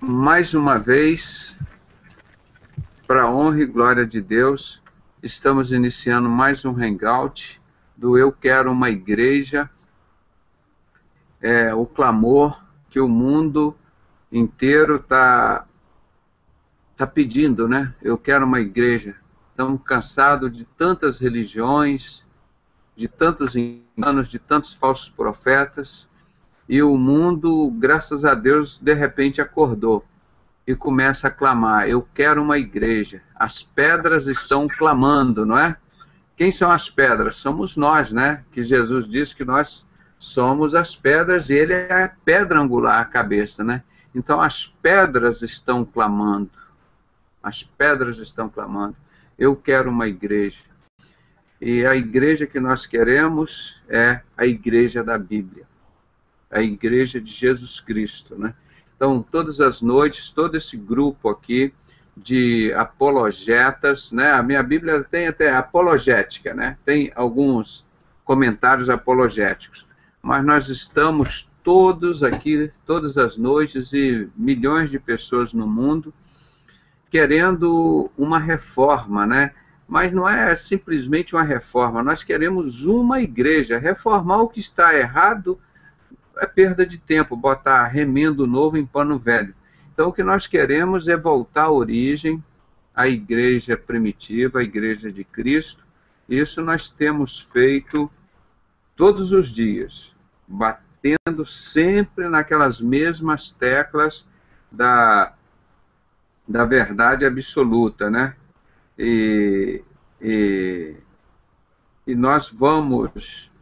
Mais uma vez, para a honra e glória de Deus, estamos iniciando mais um Hangout do Eu Quero Uma Igreja. O clamor que o mundo inteiro está pedindo, né? Eu quero uma igreja. Estamos cansados de tantas religiões, de tantos enganos, de tantos falsos profetas, e o mundo, graças a Deus, de repente acordou e começa a clamar, eu quero uma igreja. As pedras estão clamando, não é? Quem são as pedras? Somos nós, né? Que Jesus disse que nós somos as pedras e ele é a pedra angular, a cabeça, né? Então as pedras estão clamando. As pedras estão clamando. Eu quero uma igreja. E a igreja que nós queremos é a igreja da Bíblia. A igreja de Jesus Cristo, né? Então, todas as noites, todo esse grupo aqui de apologetas, né? A minha Bíblia tem até apologética, né? Tem alguns comentários apologéticos. Mas nós estamos todos aqui, todas as noites, e milhões de pessoas no mundo, querendo uma reforma, né? Mas não é simplesmente uma reforma, nós queremos uma igreja. Reformar o que está errado é perda de tempo, botar remendo novo em pano velho. Então o que nós queremos é voltar à origem, à igreja primitiva, à igreja de Cristo. Isso nós temos feito todos os dias, batendo sempre naquelas mesmas teclas da verdade absoluta, né? E nós vamos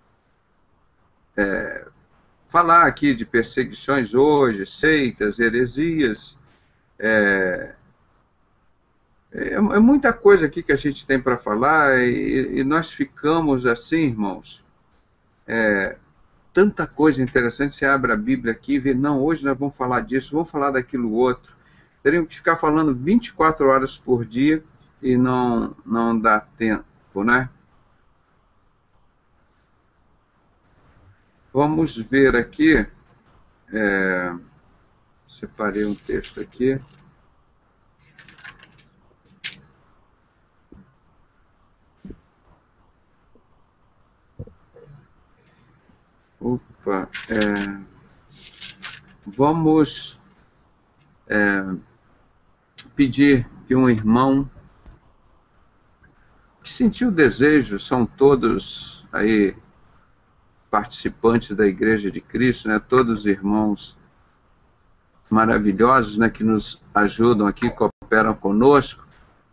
falar aqui de perseguições hoje, seitas, heresias, é muita coisa aqui que a gente tem para falar, e nós ficamos assim, irmãos, tanta coisa interessante. Você abre a Bíblia aqui e vê, não, hoje nós vamos falar disso, vamos falar daquilo outro. Teríamos que ficar falando 24 horas por dia e não dá tempo, né? Vamos ver aqui, separei um texto aqui. Opa, vamos pedir que um irmão que sentiu o desejo, são todos aí participantes da Igreja de Cristo, né? Todos irmãos maravilhosos, né? Que nos ajudam aqui, cooperam conosco.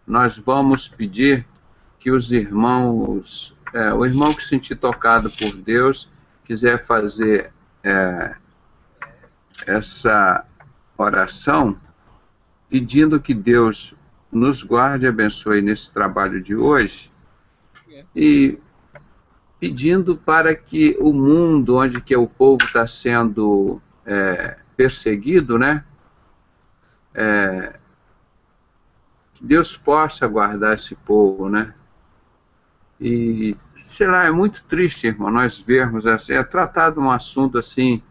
Nós vamos pedir que os irmãos, o irmão que se sentir tocado por Deus, quiser fazer essa oração, pedindo que Deus nos guarde e abençoe nesse trabalho de hoje, e pedindo para que o mundo, onde que o povo está sendo perseguido, né? Que Deus possa guardar esse povo, né? E, sei lá, é muito triste, irmão, nós vermos assim, tratado um assunto assim.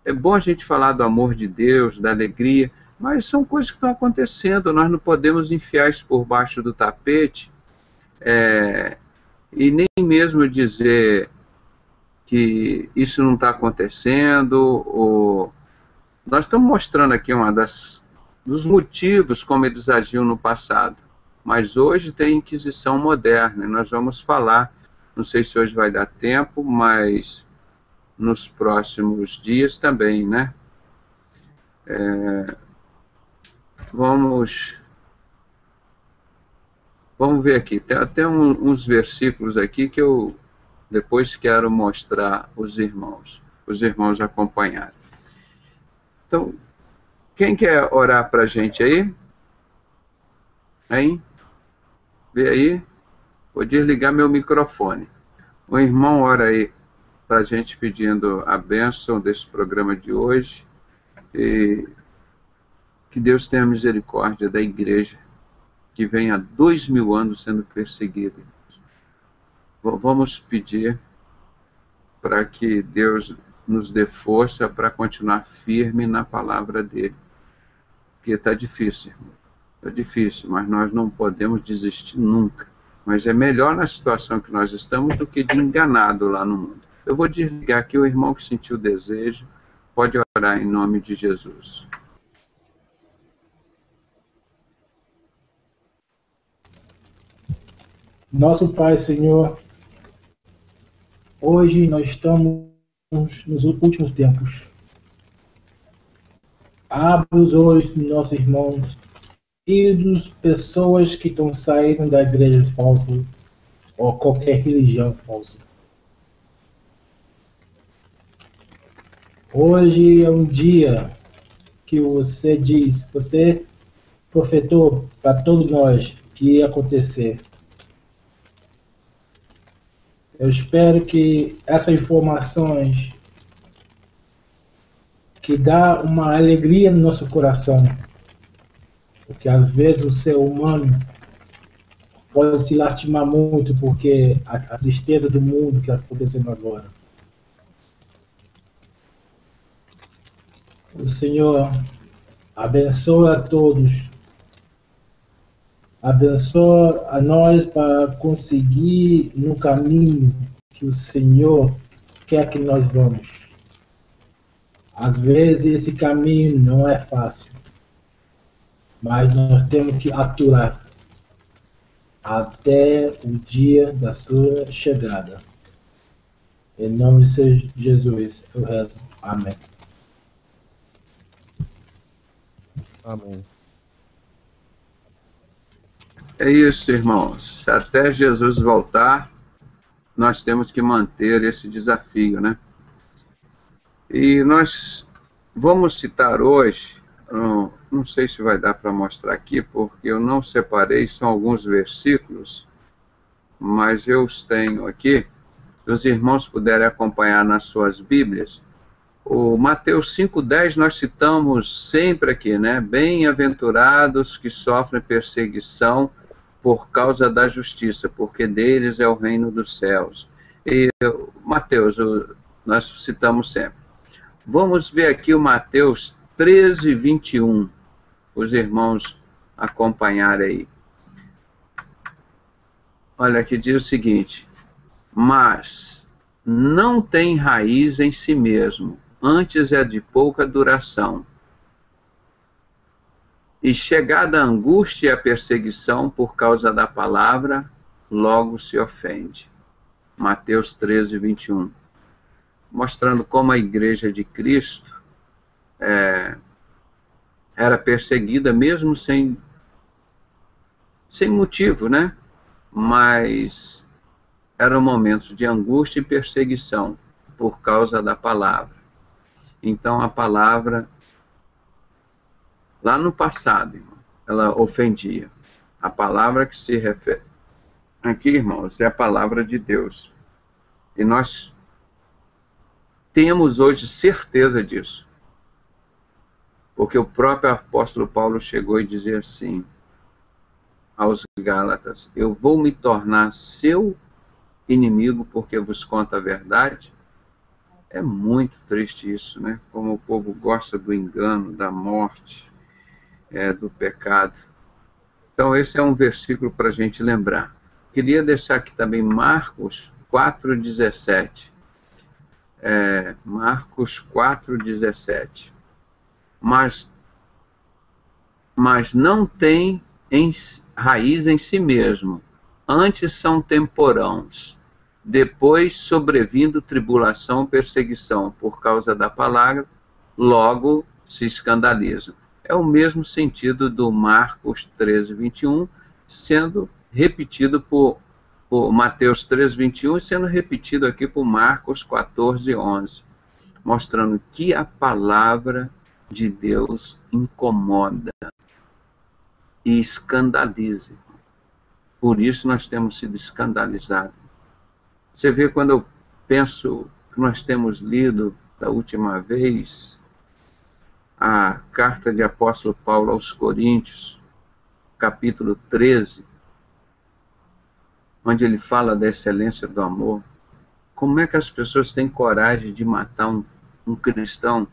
É bom a gente falar do amor de Deus, da alegria, mas são coisas que estão acontecendo, nós não podemos enfiar isso por baixo do tapete, e nem mesmo dizer que isso não está acontecendo. Nós estamos mostrando aqui dos motivos como eles agiam no passado, mas hoje tem Inquisição moderna, e nós vamos falar, não sei se hoje vai dar tempo, mas nos próximos dias também, né? Vamos ver aqui, tem uns versículos aqui que eu depois quero mostrar os irmãos acompanharem. Então, quem quer orar para a gente aí? Hein? Vê aí, vou desligar meu microfone. O irmão ora aí para a gente, pedindo a bênção desse programa de hoje, e que Deus tenha misericórdia da igreja, que vem há 2000 anos sendo perseguida. Vamos pedir para que Deus nos dê força para continuar firme na palavra dele. Porque está difícil, irmão. Está difícil, mas nós não podemos desistir nunca. Mas é melhor na situação que nós estamos do que de enganado lá no mundo. Eu vou desligar aqui, o irmão que sentiu o desejo pode orar em nome de Jesus. Nosso Pai, Senhor, hoje nós estamos nos últimos tempos. Abre os olhos dos nossos irmãos e das pessoas que estão saindo das igrejas falsas ou qualquer religião falsa. Hoje é um dia que você profetou para todos nós que ia acontecer. Eu espero que essas informações que dá uma alegria no nosso coração, porque às vezes o ser humano pode se lastimar muito porque a tristeza do mundo que está acontecendo agora. O Senhor abençoa a todos, abençoa a nós para conseguir no caminho que o Senhor quer que nós vamos. Às vezes esse caminho não é fácil, mas nós temos que aturar até o dia da sua chegada. Em nome de Jesus, eu rezo. Amém. Amém. É isso, irmãos. Até Jesus voltar, nós temos que manter esse desafio, né? E nós vamos citar hoje, não sei se vai dar para mostrar aqui, porque eu não separei, são alguns versículos, mas eu os tenho aqui. Se os irmãos puderem acompanhar nas suas Bíblias, o Mateus 5,10 nós citamos sempre aqui, né? Bem-aventurados que sofrem perseguição por causa da justiça, porque deles é o reino dos céus. E Mateus, nós citamos sempre. Vamos ver aqui o Mateus 13:21, os irmãos acompanharem aí. Olha, aqui diz o seguinte: mas não tem raiz em si mesmo, antes é de pouca duração. E chegada a angústia e a perseguição por causa da palavra, logo se ofende. Mateus 13:21. Mostrando como a igreja de Cristo era perseguida mesmo sem motivo, né? Mas eram momentos de angústia e perseguição por causa da palavra. Então a palavra, lá no passado, irmão, ela ofendia. A palavra que se refere aqui, irmãos, é a palavra de Deus. E nós temos hoje certeza disso. Porque o próprio apóstolo Paulo chegou e dizia assim aos Gálatas: eu vou me tornar seu inimigo porque vos conto a verdade. É muito triste isso, né? Como o povo gosta do engano, da morte, do pecado. Então esse é um versículo para a gente lembrar. Queria deixar aqui também Marcos 4:17. Marcos 4:17. Mas não tem raiz em si mesmo, antes são temporãos, depois sobrevindo tribulação, perseguição por causa da palavra, logo se escandalizam. É o mesmo sentido do Marcos 13:21, sendo repetido por Mateus 13:21 e sendo repetido aqui por Marcos 14:11, mostrando que a palavra de Deus incomoda e escandaliza. Por isso nós temos sido escandalizados. Você vê, quando eu penso que nós temos lido da última vez a carta de apóstolo Paulo aos Coríntios, capítulo 13, onde ele fala da excelência do amor. Como é que as pessoas têm coragem de matar um um cristão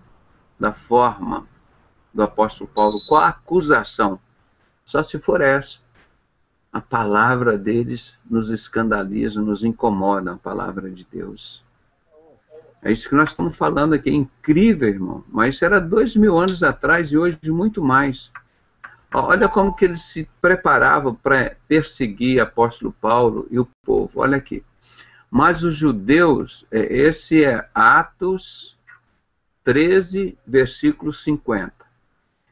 da forma do apóstolo Paulo? Qual a acusação? Só se for essa. A palavra deles nos escandaliza, nos incomoda, a palavra de Deus. É isso que nós estamos falando aqui, é incrível, irmão. Mas isso era 2000 anos atrás e hoje muito mais. Olha como que eles se preparavam para perseguir o apóstolo Paulo e o povo. Olha aqui. Mas os judeus, esse é Atos 13, versículo 50.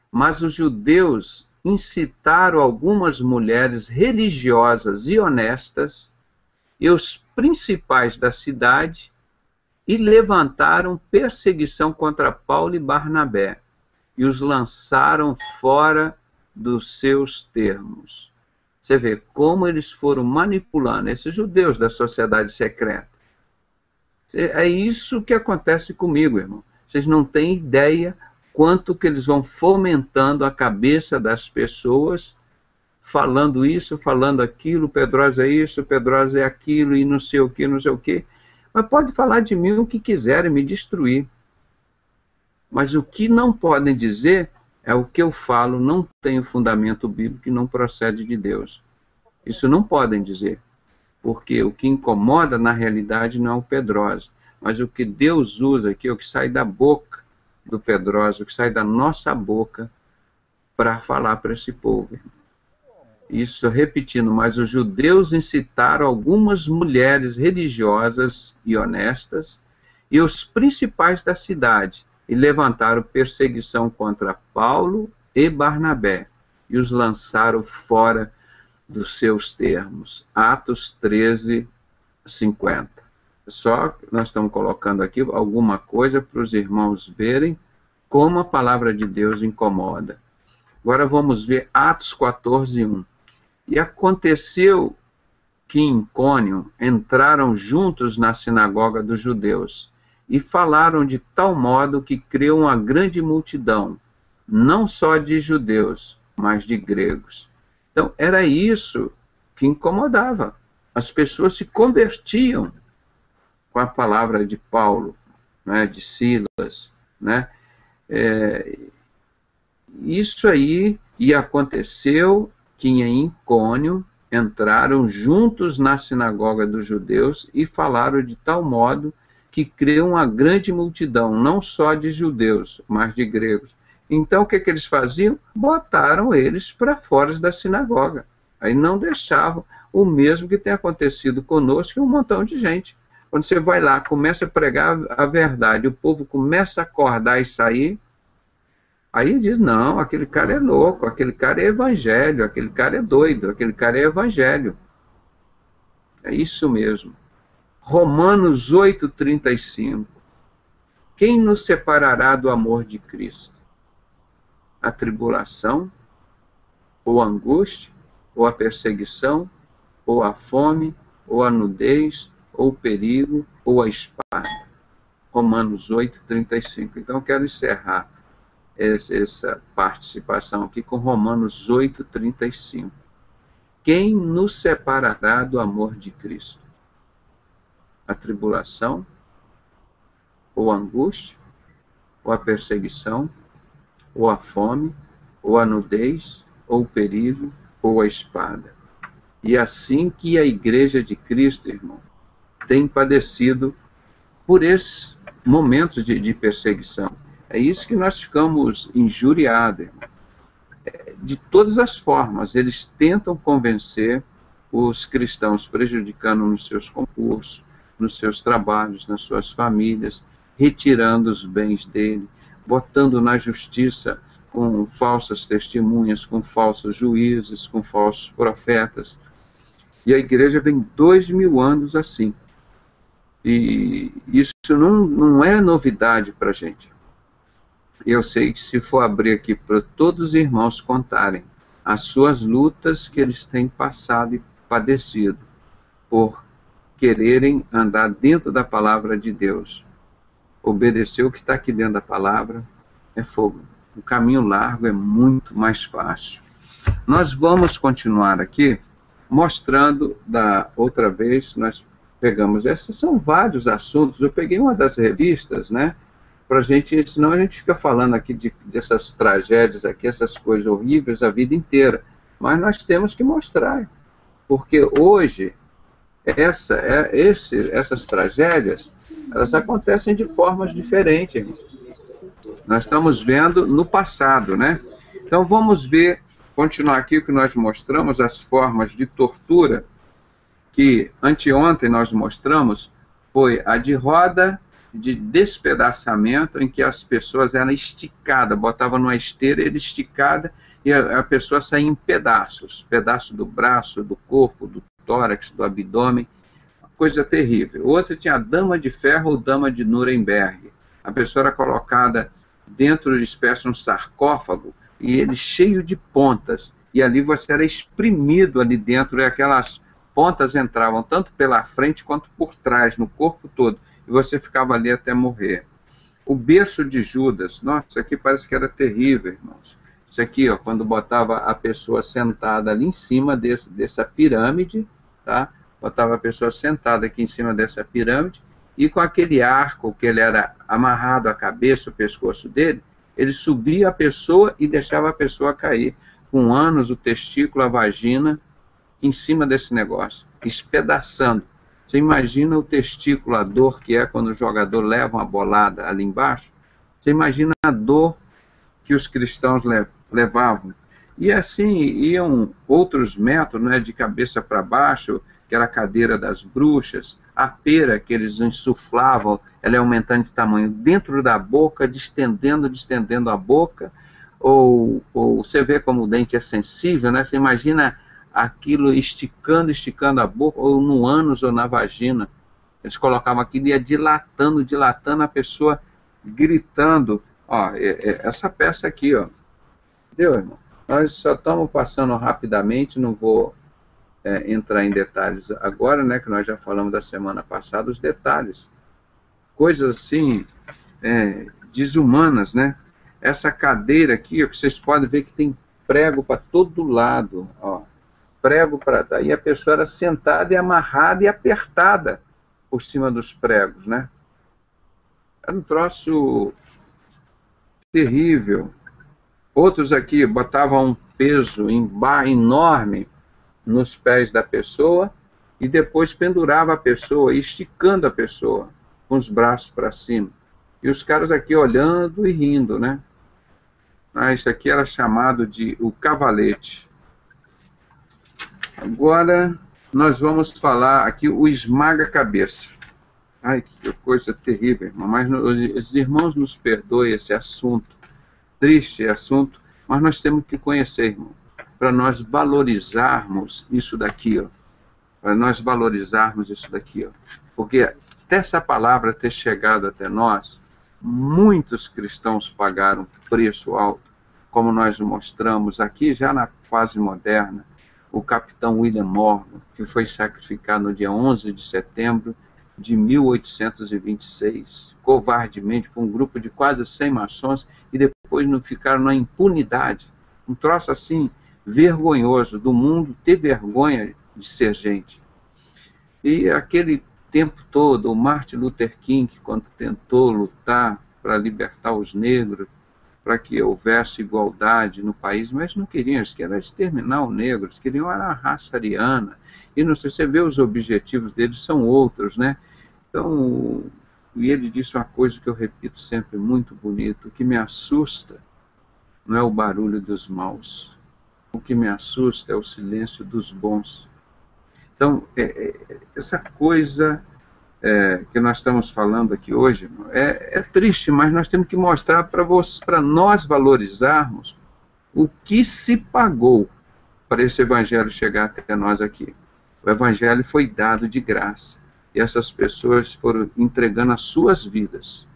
Mas os judeus incitaram algumas mulheres religiosas e honestas e os principais da cidade e levantaram perseguição contra Paulo e Barnabé e os lançaram fora dos seus termos. Você vê como eles foram manipulando esses judeus da sociedade secreta. É isso que acontece comigo, irmão. Vocês não têm ideia quanto que eles vão fomentando a cabeça das pessoas, falando isso, falando aquilo, Pedrosa é isso, Pedrosa é aquilo, e não sei o que, não sei o que. Mas pode falar de mim o que quiserem, me destruir. Mas o que não podem dizer é o que eu falo não tem fundamento bíblico e não procede de Deus. Isso não podem dizer. Porque o que incomoda na realidade não é o Pedrosa, mas o que Deus usa aqui, o que sai da boca do Pedrosa, o que sai da nossa boca para falar para esse povo. Isso, repetindo, mas os judeus incitaram algumas mulheres religiosas e honestas e os principais da cidade e levantaram perseguição contra Paulo e Barnabé e os lançaram fora dos seus termos. Atos 13, 50. Só nós estamos colocando aqui alguma coisa para os irmãos verem como a palavra de Deus incomoda. Agora vamos ver Atos 14, 1. E aconteceu que em Icônio entraram juntos na sinagoga dos judeus e falaram de tal modo que creu uma grande multidão, não só de judeus, mas de gregos. Então, era isso que incomodava. As pessoas se convertiam com a palavra de Paulo, né, de Silas, né? Isso aí, e aconteceu que em Icônio entraram juntos na sinagoga dos judeus e falaram de tal modo que creu uma grande multidão, não só de judeus, mas de gregos. Então, o que eles faziam? Botaram eles para fora da sinagoga. Aí não deixavam o mesmo que tem acontecido conosco e um montão de gente. Quando você vai lá, começa a pregar a verdade, o povo começa a acordar e sair, aí diz, não, aquele cara é louco, aquele cara é evangelho, aquele cara é doido, aquele cara é evangelho. É isso mesmo. Romanos 8:35. Quem nos separará do amor de Cristo? A tribulação, ou a angústia, ou a perseguição, ou a fome, ou a nudez, ou o perigo, ou a espada. Romanos 8:35. Então eu quero encerrar essa participação aqui com Romanos 8:35. Quem nos separará do amor de Cristo? A tribulação, ou a angústia, ou a perseguição, ou a fome, ou a nudez, ou o perigo, ou a espada. E assim que a igreja de Cristo, irmão, tem padecido por esses momentos de perseguição. É isso que nós ficamos injuriados, irmão. De todas as formas, eles tentam convencer os cristãos, prejudicando nos seus concursos, nos seus trabalhos, nas suas famílias, retirando os bens dele, botando na justiça com falsas testemunhas, com falsos juízes, com falsos profetas. E a igreja vem 2000 anos assim. E isso não é novidade para a gente. Eu sei que se for abrir aqui para todos os irmãos contarem as suas lutas que eles têm passado e padecido por quererem andar dentro da palavra de Deus, obedecer o que está aqui dentro da palavra, é fogo. O caminho largo é muito mais fácil. Nós vamos continuar aqui mostrando, da outra vez, nós pegamos, esses são vários assuntos, eu peguei uma das revistas, né, para a gente, senão a gente fica falando aqui dessas tragédias aqui, essas coisas horríveis a vida inteira. Mas nós temos que mostrar, porque hoje essas tragédias, elas acontecem de formas diferentes. Nós estamos vendo no passado, né? Então vamos ver, continuar aqui o que nós mostramos, as formas de tortura, que anteontem nós mostramos, foi a de roda de despedaçamento, em que as pessoas eram esticadas, botavam numa esteira, era esticada, e a pessoa saía em pedaços, pedaço do braço, do corpo, do tórax, do abdômen, coisa terrível. Outra tinha a dama de ferro ou dama de Nuremberg. A pessoa era colocada dentro de espécie de um sarcófago, e ele cheio de pontas, e ali você era exprimido ali dentro, e aquelas pontas entravam tanto pela frente quanto por trás, no corpo todo, e você ficava ali até morrer. O berço de Judas, nossa, isso aqui parece que era terrível, irmãos. Isso aqui, ó, quando botava a pessoa sentada ali em cima dessa pirâmide, tá? Botava a pessoa sentada aqui em cima dessa pirâmide, e com aquele arco que ele era amarrado à cabeça, o pescoço dele, ele subia a pessoa e deixava a pessoa cair, com o ânus, o testículo, a vagina, em cima desse negócio, espedaçando. Você imagina o testículo, a dor que é quando o jogador leva uma bolada ali embaixo? Você imagina a dor que os cristãos levavam. E assim iam outros métodos, né, de cabeça para baixo, que era a cadeira das bruxas, a pera que eles insuflavam, ela é aumentando de tamanho dentro da boca, distendendo a boca, ou você vê como o dente é sensível, né? Você imagina aquilo esticando a boca, ou no ânus ou na vagina. Eles colocavam aquilo e ia dilatando a pessoa gritando. Ó, essa peça aqui, ó. Entendeu, irmão? Nós só estamos passando rapidamente, não vou entrar em detalhes agora, né, que nós já falamos da semana passada, os detalhes. Coisas assim, desumanas, né? Essa cadeira aqui, ó, que vocês podem ver que tem prego para todo lado, ó. Prego para... Aí a pessoa era sentada e amarrada e apertada por cima dos pregos, né? Era um troço terrível. Outros aqui botavam um peso enorme nos pés da pessoa e depois pendurava a pessoa, esticando a pessoa, com os braços para cima. E os caras aqui olhando e rindo, né? Isso aqui era chamado de o cavalete. Agora nós vamos falar aqui o esmaga-cabeça. Ai, que coisa terrível, irmão. Mas os irmãos nos perdoem esse assunto, triste assunto, mas nós temos que conhecer, irmão, para nós valorizarmos isso daqui, ó. Para nós valorizarmos isso daqui, ó. Porque até essa palavra ter chegado até nós, muitos cristãos pagaram preço alto, como nós mostramos aqui já na fase moderna. O capitão William Morgan, que foi sacrificado no dia 11 de setembro de 1826, covardemente, por um grupo de quase 100 maçons, e depois não ficaram na impunidade. Um troço assim, vergonhoso, do mundo ter vergonha de ser gente. E aquele tempo todo, o Martin Luther King, quando tentou lutar para libertar os negros, para que houvesse igualdade no país, mas não queriam, eles queriam exterminar o negro, eles queriam a raça ariana, e não sei, você vê os objetivos deles são outros, né? Então, e ele disse uma coisa que eu repito sempre, muito bonito: o que me assusta não é o barulho dos maus, o que me assusta é o silêncio dos bons. Então, essa coisa que nós estamos falando aqui hoje é triste, mas nós temos que mostrar para nós valorizarmos o que se pagou para esse evangelho chegar até nós aqui. O evangelho foi dado de graça, e essas pessoas foram entregando as suas vidas,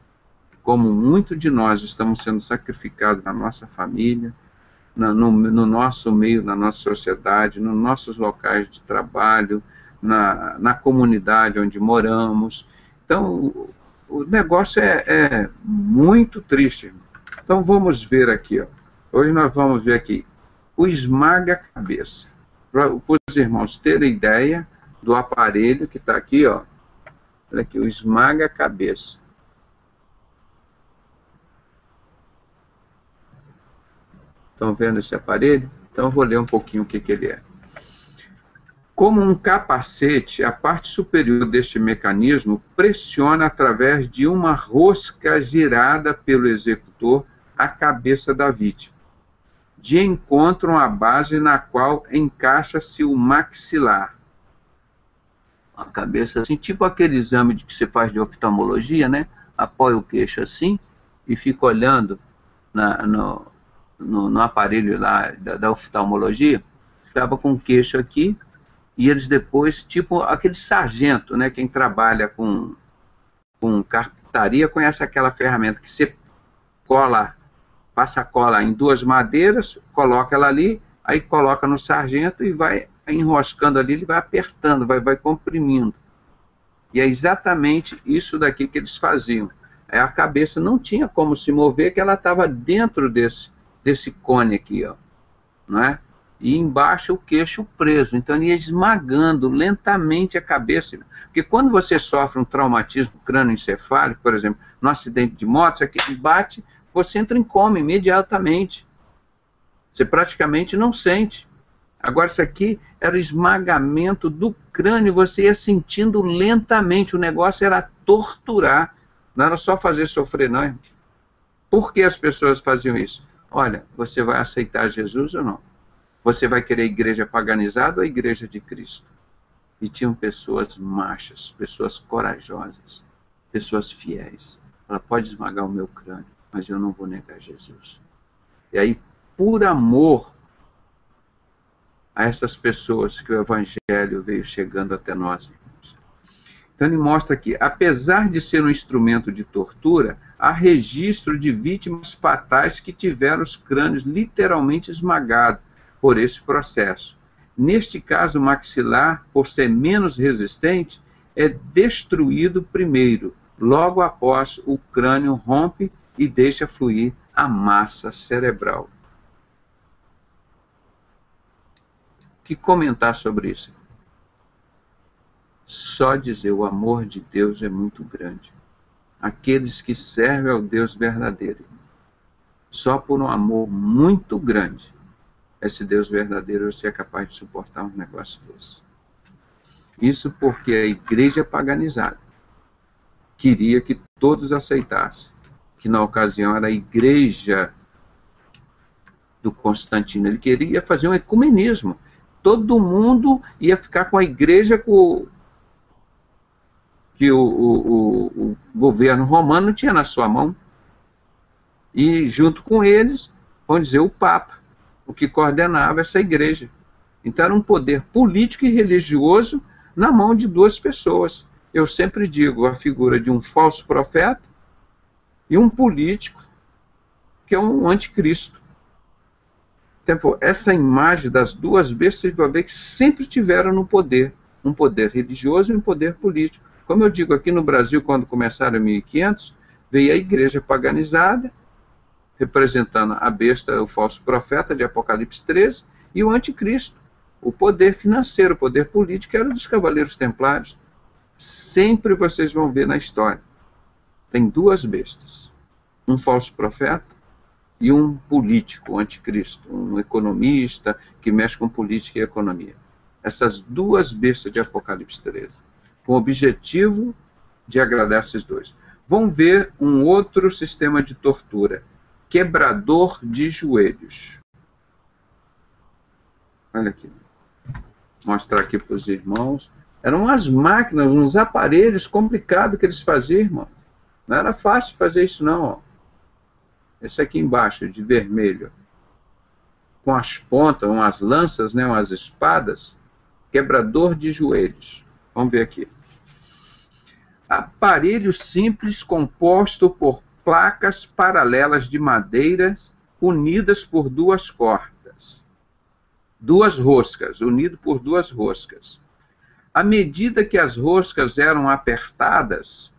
como muito de nós estamos sendo sacrificados na nossa família, no nosso meio, na nossa sociedade, nos nossos locais de trabalho, na comunidade onde moramos. Então, o negócio é muito triste. Então, vamos ver aqui, ó. Hoje nós vamos ver aqui o esmaga-cabeça, para os irmãos terem ideia do aparelho que está aqui, ó. Olha aqui, o esmaga-cabeça. Estão vendo esse aparelho? Então eu vou ler um pouquinho o que ele é. Como um capacete, a parte superior deste mecanismo pressiona através de uma rosca girada pelo executor a cabeça da vítima, de encontro à base na qual encaixa-se o maxilar. A cabeça assim, tipo aquele exame que você faz de oftalmologia, né? Apoia o queixo assim e fica olhando no aparelho lá da oftalmologia, ficava com o queixo aqui, e eles depois, tipo aquele sargento, né? Quem trabalha com carpintaria conhece aquela ferramenta que você passa a cola em duas madeiras, coloca ela ali, aí coloca no sargento e vai enroscando ali, ele vai apertando, vai comprimindo. E é exatamente isso daqui que eles faziam. A cabeça não tinha como se mover, que ela estava dentro desse cone aqui, ó, não é? E embaixo o queixo preso, então ele ia esmagando lentamente a cabeça. Porque quando você sofre um traumatismo crânioencefálico, por exemplo, num acidente de moto, isso aqui bate, você entra em coma imediatamente. Você praticamente não sente. Agora, isso aqui era o esmagamento do crânio, você ia sentindo lentamente, o negócio era torturar, não era só fazer sofrer, não. Por que as pessoas faziam isso? Olha, você vai aceitar Jesus ou não? Você vai querer a igreja paganizada ou a igreja de Cristo? E tinham pessoas machas, pessoas corajosas, pessoas fiéis. Ela pode esmagar o meu crânio, mas eu não vou negar Jesus. E aí, por amor a essas pessoas que o evangelho veio chegando até nós. Então ele mostra que, apesar de ser um instrumento de tortura, há registro de vítimas fatais que tiveram os crânios literalmente esmagados por esse processo. Neste caso, o maxilar, por ser menos resistente, é destruído primeiro, logo após o crânio rompe e deixa fluir a massa cerebral. Que comentar sobre isso? Só dizer, o amor de Deus é muito grande. Aqueles que servem ao Deus verdadeiro, só por um amor muito grande, esse Deus verdadeiro você é capaz de suportar um negócio desse. Isso porque a igreja paganizada queria que todos aceitassem, que na ocasião era a igreja do Constantino. Ele queria fazer um ecumenismo. Todo mundo ia ficar com a igreja que o governo romano tinha na sua mão. E junto com eles, vamos dizer, o Papa, o que coordenava essa igreja. Então era um poder político e religioso na mão de duas pessoas. Eu sempre digo, a figura de um falso profeta e um político que é um anticristo. Então, essa imagem das duas bestas, você vai ver que sempre tiveram no poder, um poder religioso e um poder político. Como eu digo, aqui no Brasil, quando começaram em 1500, veio a igreja paganizada, representando a besta, o falso profeta de Apocalipse 13, e o anticristo, o poder financeiro, o poder político, era dos cavaleiros templários. Sempre vocês vão ver na história. Tem duas bestas, um falso profeta e um político, um anticristo, um economista que mexe com política e economia. Essas duas bestas de Apocalipse 13, com o objetivo de agradar esses dois. Vamos ver um outro sistema de tortura, quebrador de joelhos. Olha aqui. Vou mostrar aqui para os irmãos. Eram umas máquinas, uns aparelhos complicados que eles faziam, irmão. Não era fácil fazer isso, não. Ó. Esse aqui embaixo, de vermelho, com as pontas, umas lanças, né, umas espadas, quebrador de joelhos. Vamos ver aqui. Aparelho simples composto por placas paralelas de madeiras unidas por duas cordas. Duas roscas, unido por duas roscas. À medida que as roscas eram apertadas,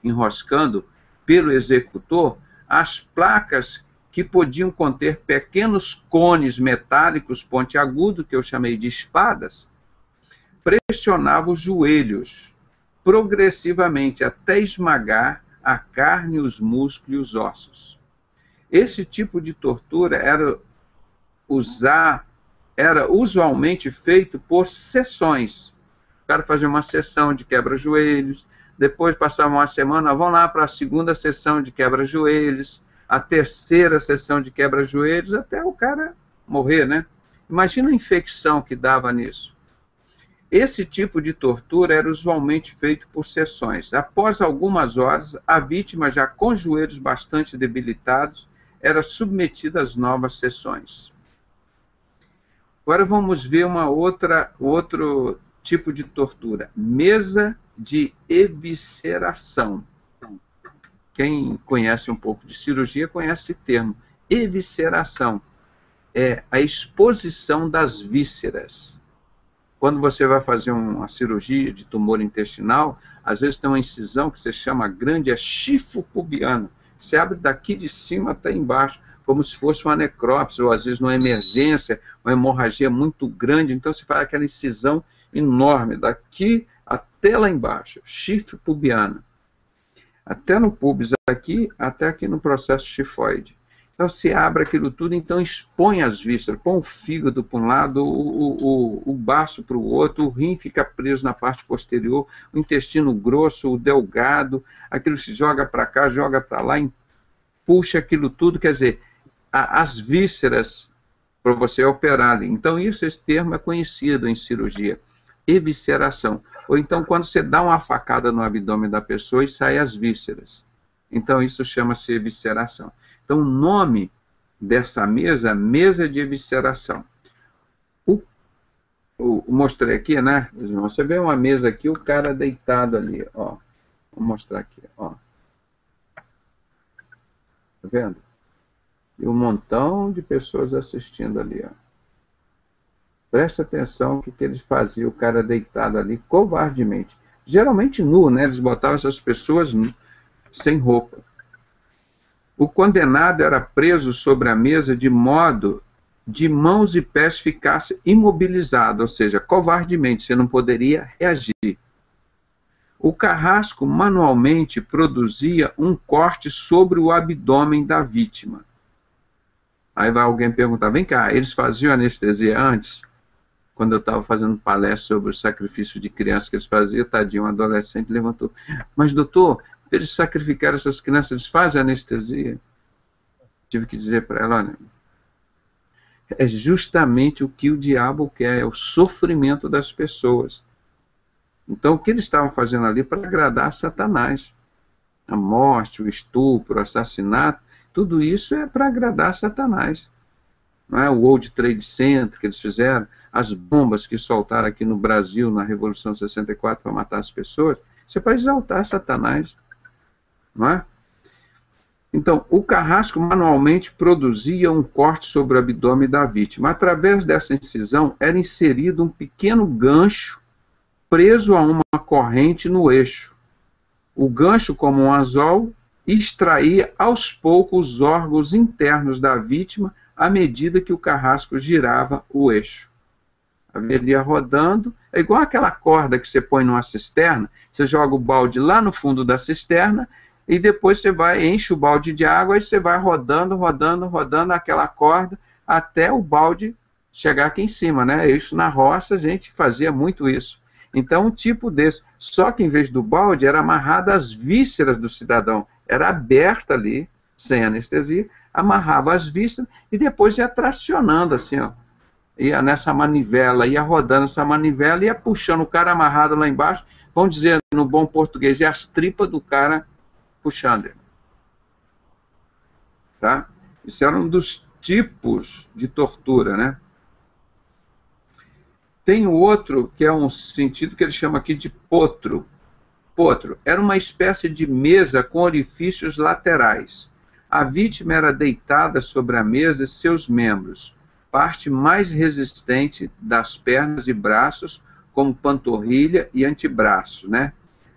enroscando pelo executor, as placas que podiam conter pequenos cones metálicos pontiagudos, que eu chamei de espadas, pressionavam os joelhos progressivamente até esmagar a carne, os músculos e os ossos. Esse tipo de tortura era usualmente feito por sessões. O cara fazia uma sessão de quebra-joelhos, depois passava uma semana, vão lá para a segunda sessão de quebra-joelhos, a terceira sessão de quebra-joelhos, até o cara morrer, né? Imagina a infecção que dava nisso. Esse tipo de tortura era usualmente feito por sessões. Após algumas horas, a vítima, já com joelhos bastante debilitados, era submetida às novas sessões. Agora vamos ver outro tipo de tortura. Mesa de evisceração. Quem conhece um pouco de cirurgia conhece esse termo. Evisceração é a exposição das vísceras. Quando você vai fazer uma cirurgia de tumor intestinal, às vezes tem uma incisão que se chama grande, é chifo pubiano. Você abre daqui de cima até embaixo, como se fosse uma necrópsia, ou às vezes numa emergência, uma hemorragia muito grande, então você faz aquela incisão enorme, daqui até lá embaixo, chifre pubiano. Até no pubis aqui, até aqui no processo chifoide. Então se abre aquilo tudo, então expõe as vísceras, põe o fígado para um lado, o baço para o outro, o rim fica preso na parte posterior, o intestino grosso, o delgado, aquilo se joga para cá, joga para lá, puxa aquilo tudo, quer dizer, as vísceras para você operar ali. Então esse termo é conhecido em cirurgia, evisceração. Ou então quando você dá uma facada no abdômen da pessoa e sai as vísceras. Então isso chama-se evisceração. Então, o nome dessa mesa, mesa de evisceração. Mostrei aqui, né? Você vê uma mesa aqui, o cara deitado ali, ó. Vou mostrar aqui, ó. Tá vendo? E um montão de pessoas assistindo ali, ó. Presta atenção no que eles faziam, o cara deitado ali, covardemente. Geralmente nu, né? Eles botavam essas pessoas sem roupa. O condenado era preso sobre a mesa de modo de mãos e pés ficasse imobilizado, ou seja, covardemente, você não poderia reagir. O carrasco manualmente produzia um corte sobre o abdômen da vítima. Aí vai alguém perguntar, vem cá, eles faziam anestesia antes? Quando eu estava fazendo palestra sobre o sacrifício de crianças que eles faziam, tadinho, um adolescente levantou. Mas, doutor, eles sacrificaram essas crianças, eles fazem anestesia? Tive que dizer para ela, olha, é justamente o que o diabo quer, é o sofrimento das pessoas. Então, o que eles estavam fazendo ali para agradar a Satanás? A morte, o estupro, o assassinato, tudo isso é para agradar a Satanás. Não é? O World Trade Center que eles fizeram, as bombas que soltaram aqui no Brasil na Revolução de 64 para matar as pessoas, isso é para exaltar Satanás. Não é? Então, o carrasco manualmente produzia um corte sobre o abdômen da vítima. Através dessa incisão era inserido um pequeno gancho preso a uma corrente no eixo. O gancho, como um anzol, extraía aos poucos os órgãos internos da vítima à medida que o carrasco girava o eixo. Ele ia rodando, é igual aquela corda que você põe numa cisterna, você joga o balde lá no fundo da cisterna, e depois você enche o balde de água, e você vai rodando, rodando, rodando aquela corda, até o balde chegar aqui em cima, né? Isso na roça a gente fazia muito isso. Então, um tipo desse, só que em vez do balde, era amarrado às vísceras do cidadão, era aberta ali, sem anestesia, amarrava as vísceras, e depois ia tracionando assim, ó. Ia nessa manivela, ia rodando essa manivela, ia puxando o cara amarrado lá embaixo, vamos dizer no bom português, e as tripas do cara puxando ele. Tá? Isso era um dos tipos de tortura, né? Tem o outro, que é um sentido que ele chama aqui de potro. Potro era uma espécie de mesa com orifícios laterais. A vítima era deitada sobre a mesa e seus membros, parte mais resistente das pernas e braços, como panturrilha e antebraço, né?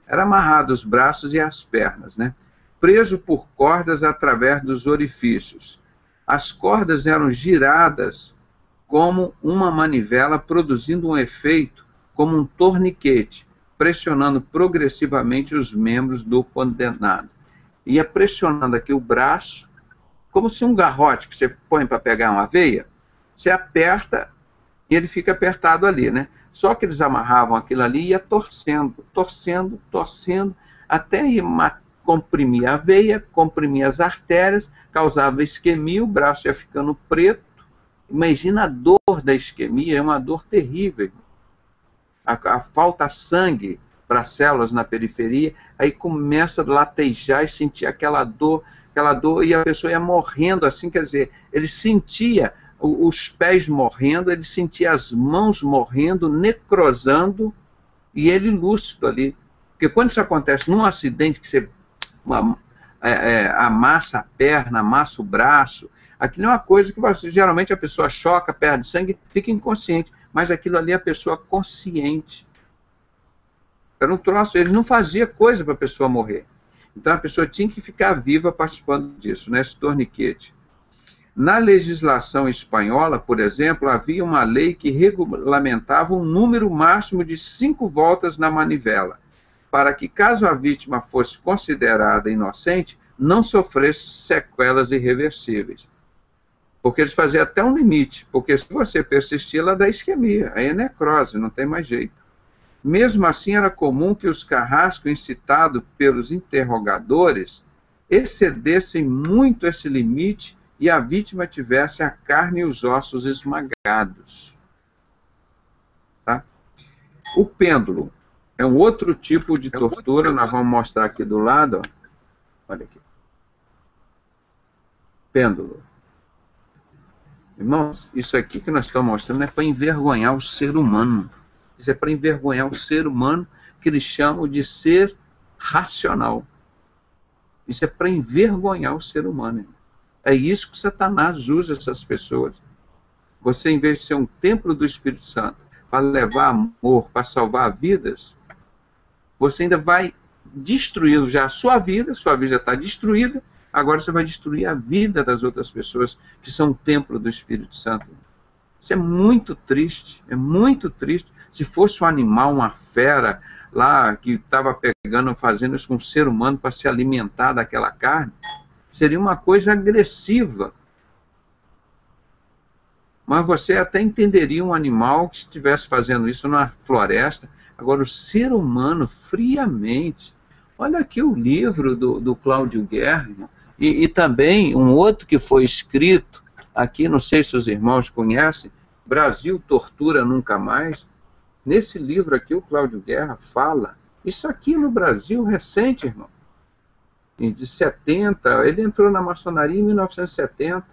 Era amarrado os braços e as pernas, né? Preso por cordas através dos orifícios. As cordas eram giradas como uma manivela, produzindo um efeito como um torniquete, pressionando progressivamente os membros do condenado. Ia pressionando aqui o braço, como se um garrote que você põe para pegar uma aveia, você aperta e ele fica apertado ali, né? Só que eles amarravam aquilo ali e ia torcendo, torcendo, torcendo, até comprimir a veia, comprimir as artérias, causava isquemia, o braço ia ficando preto. Imagina a dor da isquemia, é uma dor terrível. A falta sangue para as células na periferia, aí começa a latejar e sentir aquela dor, e a pessoa ia morrendo assim, quer dizer, ele sentia os pés morrendo, ele sentia as mãos morrendo, necrosando, e ele lúcido ali. Porque quando isso acontece num acidente que você amassa a perna, amassa o braço, aquilo é uma coisa que geralmente a pessoa choca, perde sangue, fica inconsciente, mas aquilo ali é a pessoa consciente. Era um troço, ele não fazia coisa para a pessoa morrer. Então a pessoa tinha que ficar viva participando disso, né, esse torniquete. Na legislação espanhola, por exemplo, havia uma lei que regulamentava um número máximo de 5 voltas na manivela, para que, caso a vítima fosse considerada inocente, não sofresse sequelas irreversíveis. Porque eles faziam até um limite, porque se você persistir, ela dá isquemia, aí é necrose, não tem mais jeito. Mesmo assim, era comum que os carrascos incitados pelos interrogadores excedessem muito esse limite e a vítima tivesse a carne e os ossos esmagados. Tá? O pêndulo é um outro tipo de tortura, nós vamos mostrar aqui do lado. Ó. Olha aqui. Pêndulo. Irmãos, isso aqui que nós estamos mostrando é para envergonhar o ser humano. Isso é para envergonhar o ser humano, que eles chamam de ser racional. Isso é para envergonhar o ser humano. Irmão. É isso que Satanás usa essas pessoas. Você, em vez de ser um templo do Espírito Santo, para levar amor, para salvar vidas, você ainda vai destruir já a sua vida já está destruída, agora você vai destruir a vida das outras pessoas que são o templo do Espírito Santo. Isso é muito triste, é muito triste. Se fosse um animal, uma fera lá que estava pegando, fazendo isso com um ser humano para se alimentar daquela carne, seria uma coisa agressiva. Mas você até entenderia um animal que estivesse fazendo isso na floresta. Agora, o ser humano, friamente. Olha aqui o livro do Cláudio Guerra, e também um outro que foi escrito, aqui, não sei se os irmãos conhecem, Brasil Tortura Nunca Mais. Nesse livro aqui, o Cláudio Guerra fala, isso aqui no Brasil recente, irmão, de 70, ele entrou na maçonaria em 1970,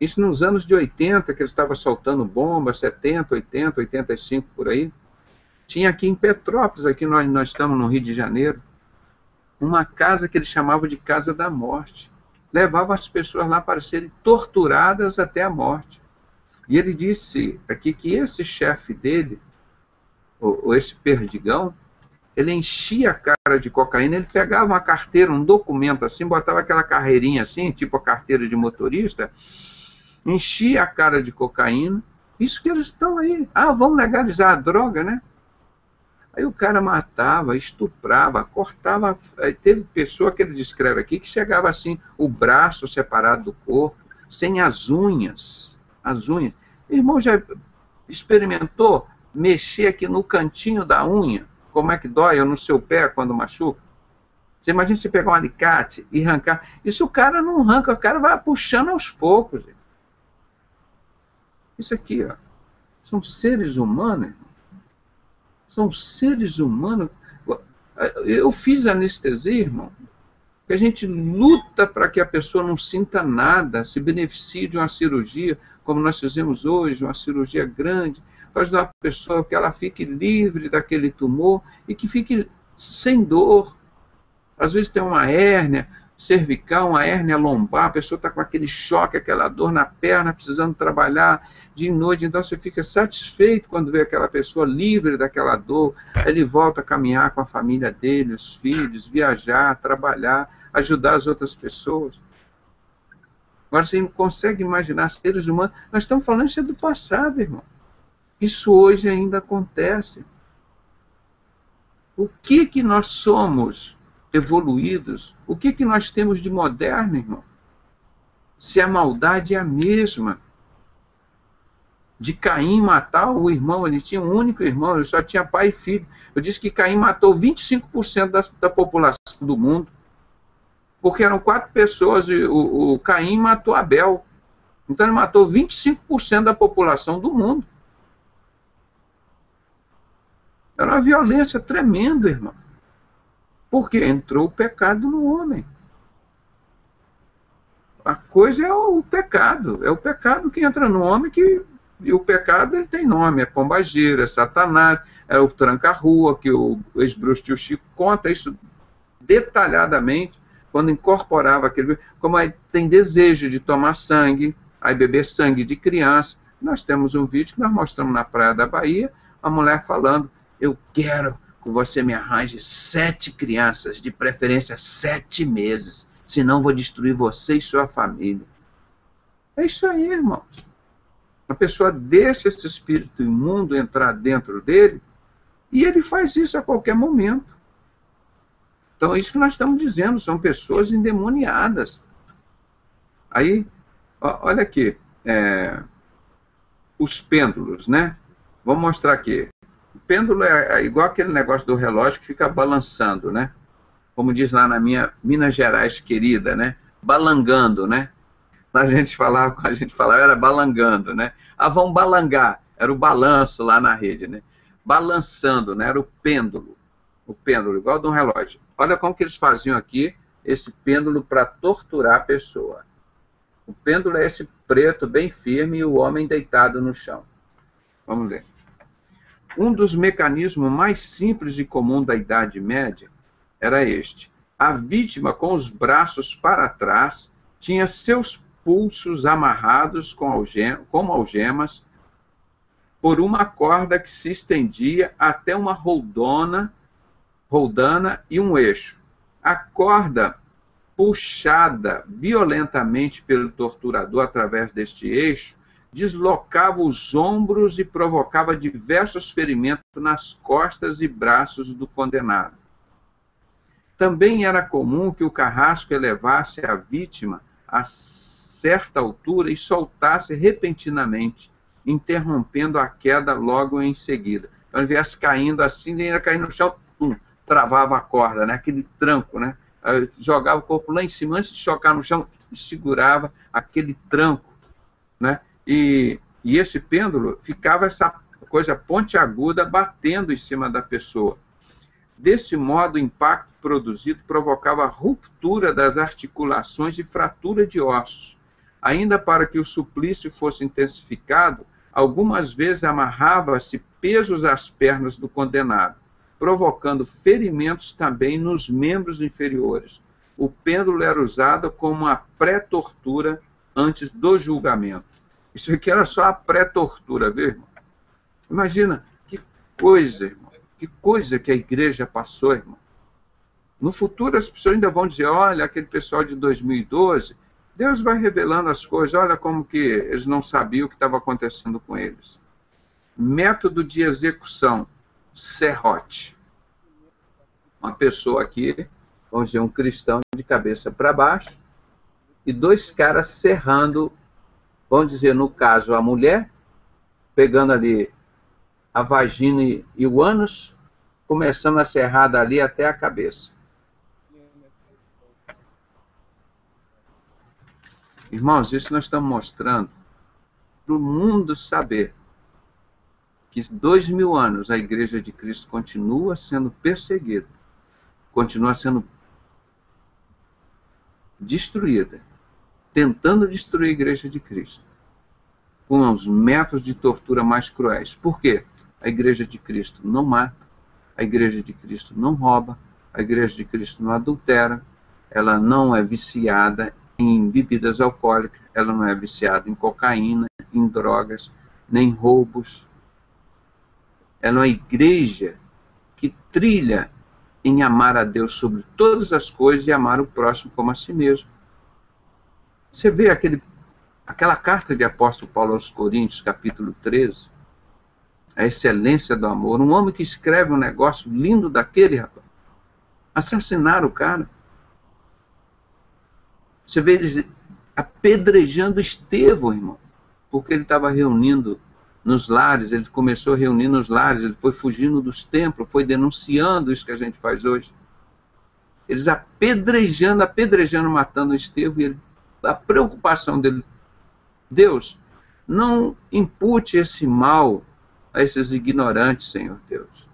isso nos anos de 80, que ele estava soltando bomba, 70, 80, 85, por aí. Tinha aqui em Petrópolis, aqui nós estamos no Rio de Janeiro, uma casa que ele chamava de Casa da Morte. Levava as pessoas lá para serem torturadas até a morte. E ele disse aqui que esse chefe dele, ou esse perdigão, ele enchia a cara de cocaína, ele pegava uma carteira, um documento assim, botava aquela carreirinha assim, tipo a carteira de motorista, enchia a cara de cocaína. Isso que eles estão aí. Ah, vamos legalizar a droga, né? Aí o cara matava, estuprava, cortava. Aí teve pessoa que ele descreve aqui que chegava assim, o braço separado do corpo, sem as unhas. As unhas. O irmão já experimentou mexer aqui no cantinho da unha? Como é que dói? Ou no seu pé quando machuca? Você imagina se pegar um alicate e arrancar. Isso o cara não arranca, o cara vai puxando aos poucos. Isso aqui, ó, são seres humanos. São seres humanos. Eu fiz anestesia, irmão, que a gente luta para que a pessoa não sinta nada, se beneficie de uma cirurgia, como nós fizemos hoje, uma cirurgia grande, para ajudar a pessoa que ela fique livre daquele tumor e que fique sem dor. Às vezes tem uma hérnia cervical, uma hérnia lombar, a pessoa está com aquele choque, aquela dor na perna, precisando trabalhar de noite, então você fica satisfeito quando vê aquela pessoa livre daquela dor, ele volta a caminhar com a família dele, os filhos, viajar, trabalhar, ajudar as outras pessoas. Agora você consegue imaginar seres humanos, nós estamos falando isso do passado, irmão. Isso hoje ainda acontece. O que nós somos evoluídos? O que nós temos de moderno, irmão? se a maldade é a mesma. De Caim matar o irmão, ele tinha um único irmão, ele só tinha pai e filho. Eu disse que Caim matou 25% da população do mundo, porque eram 4 pessoas e o Caim matou Abel. Então ele matou 25% da população do mundo. Era uma violência tremenda, irmão. Porque entrou o pecado no homem. A coisa é o pecado que entra no homem, e o pecado ele tem nome, é pombagira, é Satanás, é o tranca-rua, que o ex-bruxo tio Chico conta isso detalhadamente, quando incorporava aquele, como aí tem desejo de tomar sangue, aí beber sangue de criança. Nós temos um vídeo que nós mostramos na Praia da Bahia, a mulher falando, eu quero que você me arranje 7 crianças, de preferência 7 meses, senão vou destruir você e sua família. É isso aí, irmãos. A pessoa deixa esse espírito imundo entrar dentro dele e ele faz isso a qualquer momento. Então, é isso que nós estamos dizendo, são pessoas endemoniadas. Aí, olha aqui, os pêndulos, né? Vou mostrar aqui. O pêndulo é igual aquele negócio do relógio que fica balançando, né? Como diz lá na minha Minas Gerais querida, né? Balangando, né? A gente falava era balangando, né? Ah, vão balangar, era o balanço lá na rede, né? Balançando, né? Era o pêndulo, igual de um relógio. Olha como que eles faziam aqui esse pêndulo para torturar a pessoa. O pêndulo é esse preto bem firme e o homem deitado no chão. Vamos ver. Um dos mecanismos mais simples e comum da Idade Média era este. A vítima, com os braços para trás, tinha seus pulsos amarrados como algemas por uma corda que se estendia até uma roldana e um eixo. A corda, puxada violentamente pelo torturador através deste eixo, deslocava os ombros e provocava diversos ferimentos nas costas e braços do condenado. Também era comum que o carrasco elevasse a vítima a certa altura e soltasse repentinamente, interrompendo a queda logo em seguida. Então ele viesse caindo assim, ele ia cair no chão, travava a corda, né? Aquele tranco, né? Jogava o corpo lá em cima, antes de chocar no chão, segurava aquele tranco, né? E esse pêndulo ficava essa coisa pontiaguda batendo em cima da pessoa. Desse modo, o impacto produzido provocava a ruptura das articulações e fratura de ossos. Ainda para que o suplício fosse intensificado, algumas vezes amarrava-se pesos às pernas do condenado, provocando ferimentos também nos membros inferiores. O pêndulo era usado como uma pré-tortura antes do julgamento. Isso aqui era só a pré-tortura, viu, irmão? Imagina, que coisa, irmão. Que coisa que a igreja passou, irmão. No futuro as pessoas ainda vão dizer, olha, aquele pessoal de 2012, Deus vai revelando as coisas, olha como que eles não sabiam o que estava acontecendo com eles. Método de execução, serrote. Uma pessoa aqui, vamos dizer, um cristão de cabeça para baixo, e 2 caras serrando, vamos dizer, no caso, a mulher, pegando ali a vagina e o ânus, começando a serrar dali até a cabeça. Irmãos, isso nós estamos mostrando para o mundo saber que 2000 anos a Igreja de Cristo continua sendo perseguida, continua sendo destruída, tentando destruir a Igreja de Cristo, com os métodos de tortura mais cruéis. Por quê? A Igreja de Cristo não mata, a Igreja de Cristo não rouba, a Igreja de Cristo não adultera, ela não é viciada em bebidas alcoólicas, ela não é viciada em cocaína, em drogas, nem roubos. Ela é uma igreja que trilha em amar a Deus sobre todas as coisas e amar o próximo como a si mesmo. Você vê aquela carta de apóstolo Paulo aos Coríntios, capítulo 13, a excelência do amor, um homem que escreve um negócio lindo daquele, rapaz. Assassinaram o cara. Você vê eles apedrejando Estevão, irmão, porque ele estava reunindo nos lares, ele começou a reunir nos lares, ele foi fugindo dos templos, foi denunciando isso que a gente faz hoje. Eles apedrejando, matando Estevão, e ele, a preocupação dele, Deus, não impute esse mal a esses ignorantes, Senhor Deus.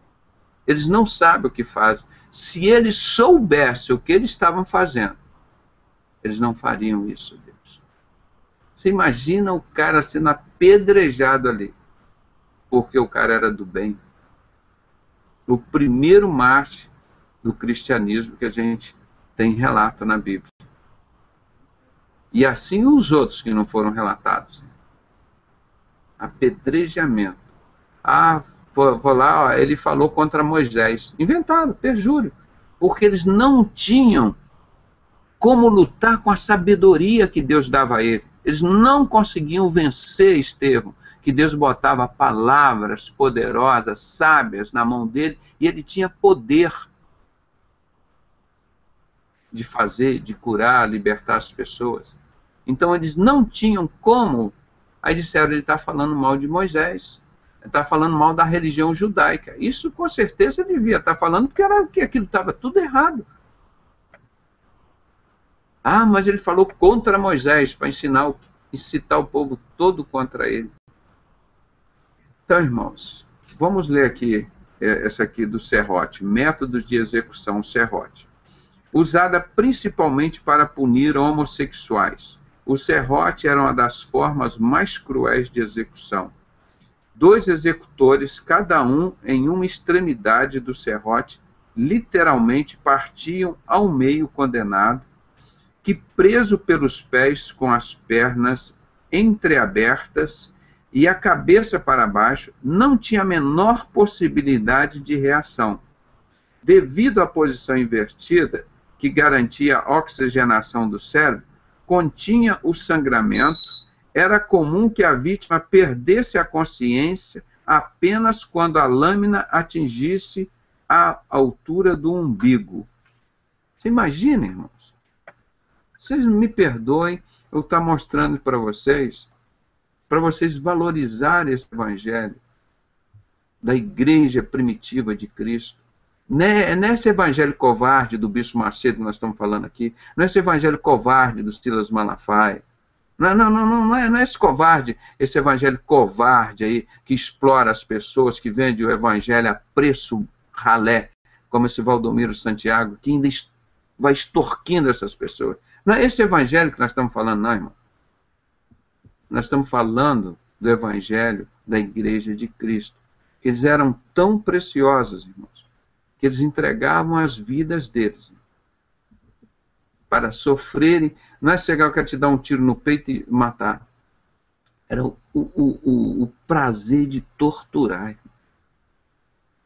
Eles não sabem o que fazem. Se eles soubessem o que eles estavam fazendo, eles não fariam isso, Deus. Você imagina o cara sendo apedrejado ali, porque o cara era do bem. O primeiro mártir do cristianismo que a gente tem relato na Bíblia. E assim os outros que não foram relatados. Apedrejamento. Vou lá, ó, ele falou contra Moisés. Inventaram, perjúrio. Porque eles não tinham como lutar com a sabedoria que Deus dava a ele. Eles não conseguiam vencer Estevão, que Deus botava palavras poderosas, sábias na mão dele, e ele tinha poder de fazer, de curar, libertar as pessoas. Então eles não tinham como. Aí disseram, ele está falando mal de Moisés, ele está falando mal da religião judaica. Isso com certeza ele devia estar falando, porque aquilo estava tudo errado. Ah, mas ele falou contra Moisés, para incitar o povo todo contra ele. Então, irmãos, vamos ler aqui, essa aqui do serrote, métodos de execução serrote. Usada principalmente para punir homossexuais. O serrote era uma das formas mais cruéis de execução. 2 executores, cada um em uma extremidade do serrote, literalmente partiam ao meio o condenado, que, preso pelos pés com as pernas entreabertas e a cabeça para baixo, não tinha a menor possibilidade de reação. Devido à posição invertida, que garantia a oxigenação do cérebro, continha o sangramento, era comum que a vítima perdesse a consciência apenas quando a lâmina atingisse a altura do umbigo. Você imagina, irmãos? Vocês me perdoem eu estar mostrando para vocês valorizarem esse evangelho da igreja primitiva de Cristo. Não é esse evangelho covarde do Bispo Macedo que nós estamos falando aqui. Não é esse evangelho covarde do Silas Malafaia. Não é esse covarde, esse evangelho covarde aí, que explora as pessoas, que vende o evangelho a preço ralé, como esse Valdomiro Santiago, que ainda vai extorquindo essas pessoas. Não é esse evangelho que nós estamos falando, não, irmão. Nós estamos falando do evangelho da igreja de Cristo. Eles eram tão preciosos, irmãos, que eles entregavam as vidas deles para sofrerem. Não é chegar, eu quero te dar um tiro no peito e matar. Era o prazer de torturar.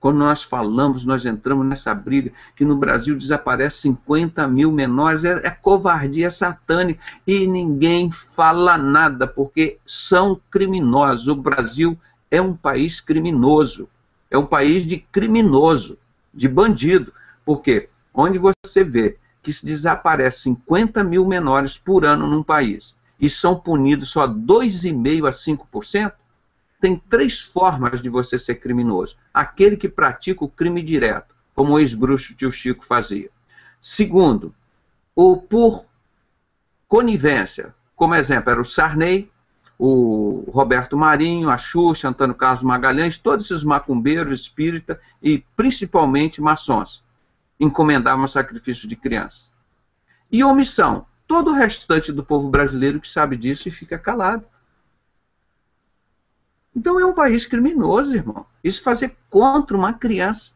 Quando nós falamos, nós entramos nessa briga, que no Brasil desaparece 50 mil menores, é covardia satânica, e ninguém fala nada, porque são criminosos. O Brasil é um país criminoso, é um país de criminoso, de bandido, porque onde você vê que se desaparece 50 mil menores por ano num país, e são punidos só 2,5% a 5%, tem 3 formas de você ser criminoso. Aquele que pratica o crime direto, como o ex-bruxo tio Chico fazia. Segundo, ou por conivência, como exemplo, era o Sarney, o Roberto Marinho, a Xuxa, Antônio Carlos Magalhães, todos esses macumbeiros, espíritas e principalmente maçons, encomendavam sacrifício de crianças. E omissão, todo o restante do povo brasileiro que sabe disso e fica calado. Então é um país criminoso, irmão. Isso fazer contra uma criança.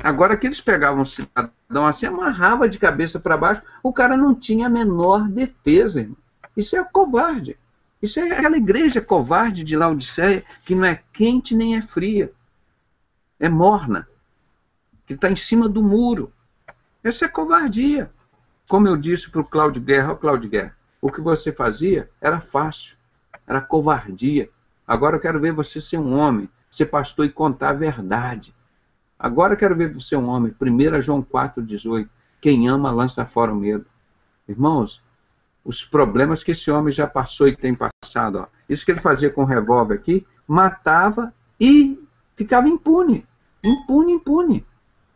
Agora que eles pegavam um cidadão assim, amarrava de cabeça para baixo, o cara não tinha a menor defesa, irmão. Isso é covarde. Isso é aquela igreja covarde de Laodiceia, que não é quente nem é fria. É morna. Que está em cima do muro. Essa é covardia. Como eu disse para o Cláudio Guerra, Cláudio Guerra, o que você fazia era fácil. Era covardia. Agora eu quero ver você ser um homem, ser pastor e contar a verdade. Agora eu quero ver você um homem. 1 João 4,18. Quem ama lança fora o medo. Irmãos, os problemas que esse homem já passou e tem passado. Ó. Isso que ele fazia com o revólver aqui, matava e ficava impune. Impune.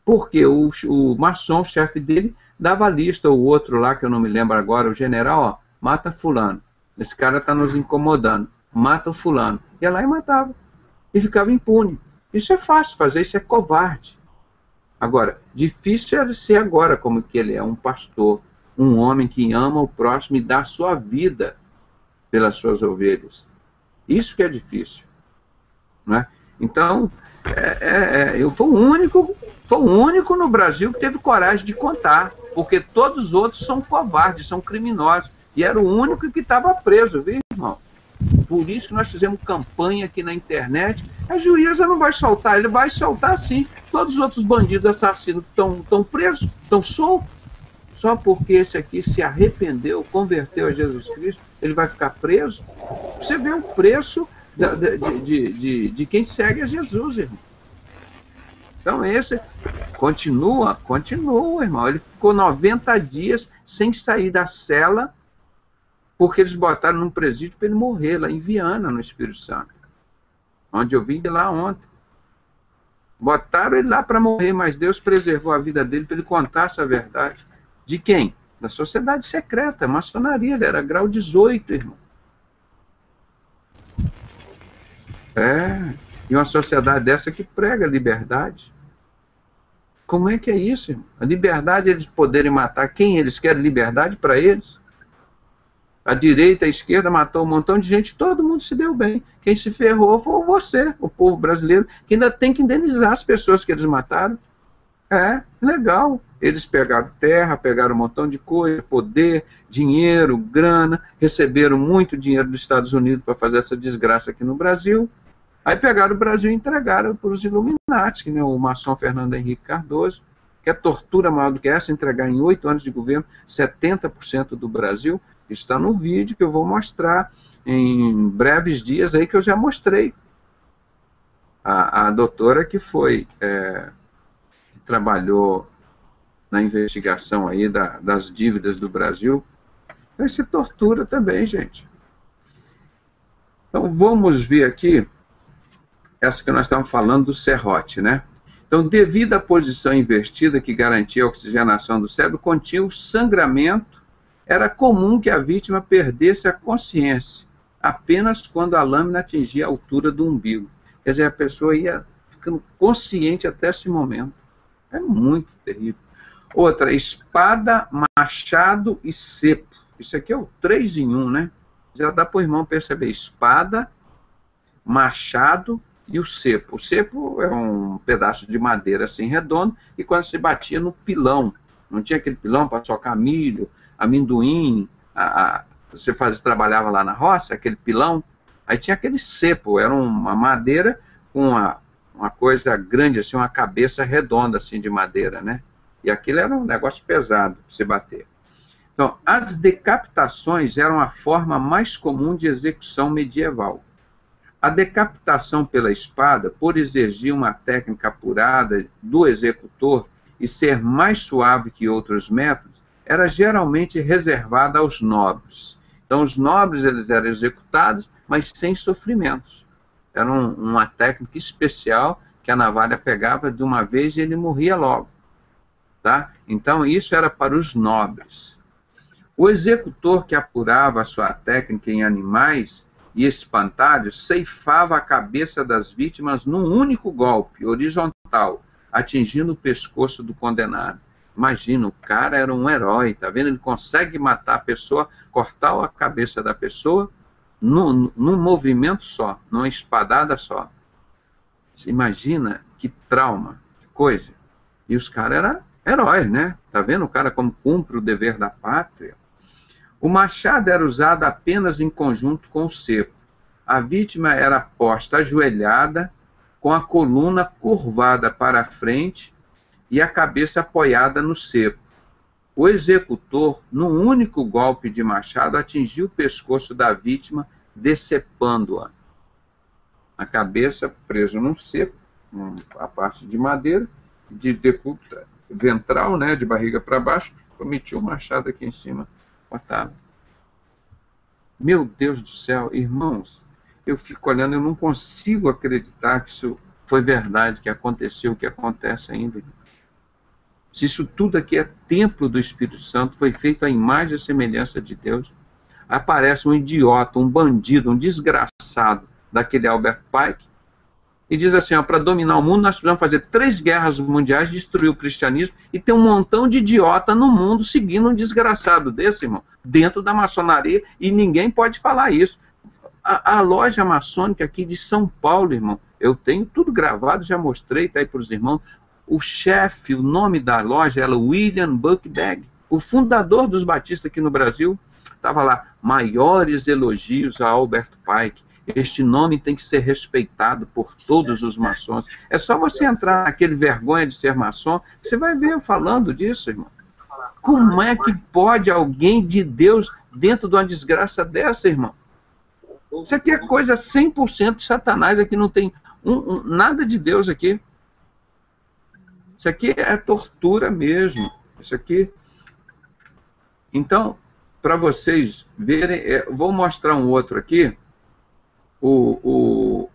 Porque o maçom, o chefe dele, dava a lista, o outro lá, que eu não me lembro agora, o general, ó, mata fulano. Esse cara está nos incomodando. Mata o fulano. Ia lá e matava. E ficava impune. Isso é fácil fazer, isso é covarde. Agora, difícil é ser agora, como que ele é um pastor, um homem que ama o próximo e dá a sua vida pelas suas ovelhas. Isso que é difícil. Não é? Então, eu fui o único no Brasil que teve coragem de contar, porque todos os outros são covardes, são criminosos. E era o único que estava preso, viu, irmão? Por isso que nós fizemos campanha aqui na internet. A juíza não vai soltar, ele vai soltar sim. Todos os outros bandidos assassinos estão presos, estão soltos. Só porque esse aqui se arrependeu, converteu a Jesus Cristo, ele vai ficar preso. Você vê o preço de quem segue a Jesus, irmão. Então esse continua, irmão. Ele ficou 90 dias sem sair da cela, porque eles botaram num presídio para ele morrer, lá em Viana, no Espírito Santo. Onde eu vim de lá ontem. Botaram ele lá para morrer, mas Deus preservou a vida dele para ele contar essa verdade. De quem? Da sociedade secreta, maçonaria. Ele era grau 18, irmão. E uma sociedade dessa que prega liberdade. Como é que é isso, irmão? A liberdade é eles poderem matar quem eles querem, liberdade para eles. A direita, a esquerda matou um montão de gente, todo mundo se deu bem. Quem se ferrou foi você, o povo brasileiro, que ainda tem que indenizar as pessoas que eles mataram. Legal. Eles pegaram terra, pegaram um montão de coisa, poder, dinheiro, grana, receberam muito dinheiro dos Estados Unidos para fazer essa desgraça aqui no Brasil. Aí pegaram o Brasil e entregaram para os Illuminati, que nem o maçom Fernando Henrique Cardoso, que é tortura maior do que essa, entregar em 8 anos de governo 70% do Brasil. Está no vídeo que eu vou mostrar em breves dias aí, que eu já mostrei. A doutora que foi, que trabalhou na investigação aí das dívidas do Brasil, vai ser tortura também, gente. Então vamos ver aqui essa que nós estamos falando do serrote, né? Então, devido à posição invertida que garantia a oxigenação do cérebro, continha o sangramento. Era comum que a vítima perdesse a consciência apenas quando a lâmina atingia a altura do umbigo. Quer dizer, a pessoa ia ficando consciente até esse momento. É muito terrível. Outra, espada, machado e cepo. Isso aqui é o 3 em 1, né? Já dá para o irmão perceber. Espada, machado e o cepo. O cepo é um pedaço de madeira assim redondo, e quando se batia no pilão, não tinha aquele pilão para socar milho, amendoim, você trabalhava lá na roça, aquele pilão, aí tinha aquele cepo, era uma madeira com uma coisa grande, assim, uma cabeça redonda assim de madeira, né? E aquilo era um negócio pesado para se bater. Então, as decapitações eram a forma mais comum de execução medieval. A decapitação pela espada, por exigir uma técnica apurada do executor e ser mais suave que outros métodos, era geralmente reservada aos nobres. Então, os nobres eles eram executados, mas sem sofrimentos. Era uma técnica especial que a navalha pegava de uma vez e ele morria logo. Tá? Então, isso era para os nobres. O executor que apurava a sua técnica em animais e espantalhos ceifava a cabeça das vítimas num único golpe, horizontal, atingindo o pescoço do condenado. Imagina, o cara era um herói, tá vendo? Ele consegue matar a pessoa, cortar a cabeça da pessoa num movimento só, numa espadada só. Você imagina que trauma, que coisa. E os caras eram heróis, né? Tá vendo o cara como cumpre o dever da pátria? O machado era usado apenas em conjunto com o cepo. A vítima era posta ajoelhada, com a coluna curvada para frente e a cabeça apoiada no cepo. O executor, num único golpe de machado, atingiu o pescoço da vítima, decepando-a. A cabeça presa num cepo, a parte de madeira, de decúbito ventral, né, de barriga para baixo, metia o machado aqui em cima, botava. Meu Deus do céu, irmãos, eu fico olhando, eu não consigo acreditar que isso foi verdade, que aconteceu, que acontece ainda. Se isso tudo aqui é templo do Espírito Santo, foi feito à imagem e semelhança de Deus, aparece um idiota, um bandido, um desgraçado daquele Albert Pike, e diz assim, para dominar o mundo nós precisamos fazer 3 guerras mundiais, destruir o cristianismo, e ter um montão de idiota no mundo seguindo um desgraçado desse, irmão, dentro da maçonaria, e ninguém pode falar isso. A loja maçônica aqui de São Paulo, irmão, eu tenho tudo gravado, já mostrei, tá aí para os irmãos. O chefe, o nome da loja era William Buckbag, o fundador dos batistas aqui no Brasil. Estava lá, maiores elogios a Albert Pike. Este nome tem que ser respeitado por todos os maçons. É só você entrar naquele vergonha de ser maçom, você vai ver eu falando disso, irmão. Como é que pode alguém de Deus dentro de uma desgraça dessa, irmão? Isso aqui é coisa 100% de Satanás, aqui não tem nada de Deus aqui. Isso aqui é tortura mesmo. Isso aqui... Então, para vocês verem, vou mostrar um outro aqui, o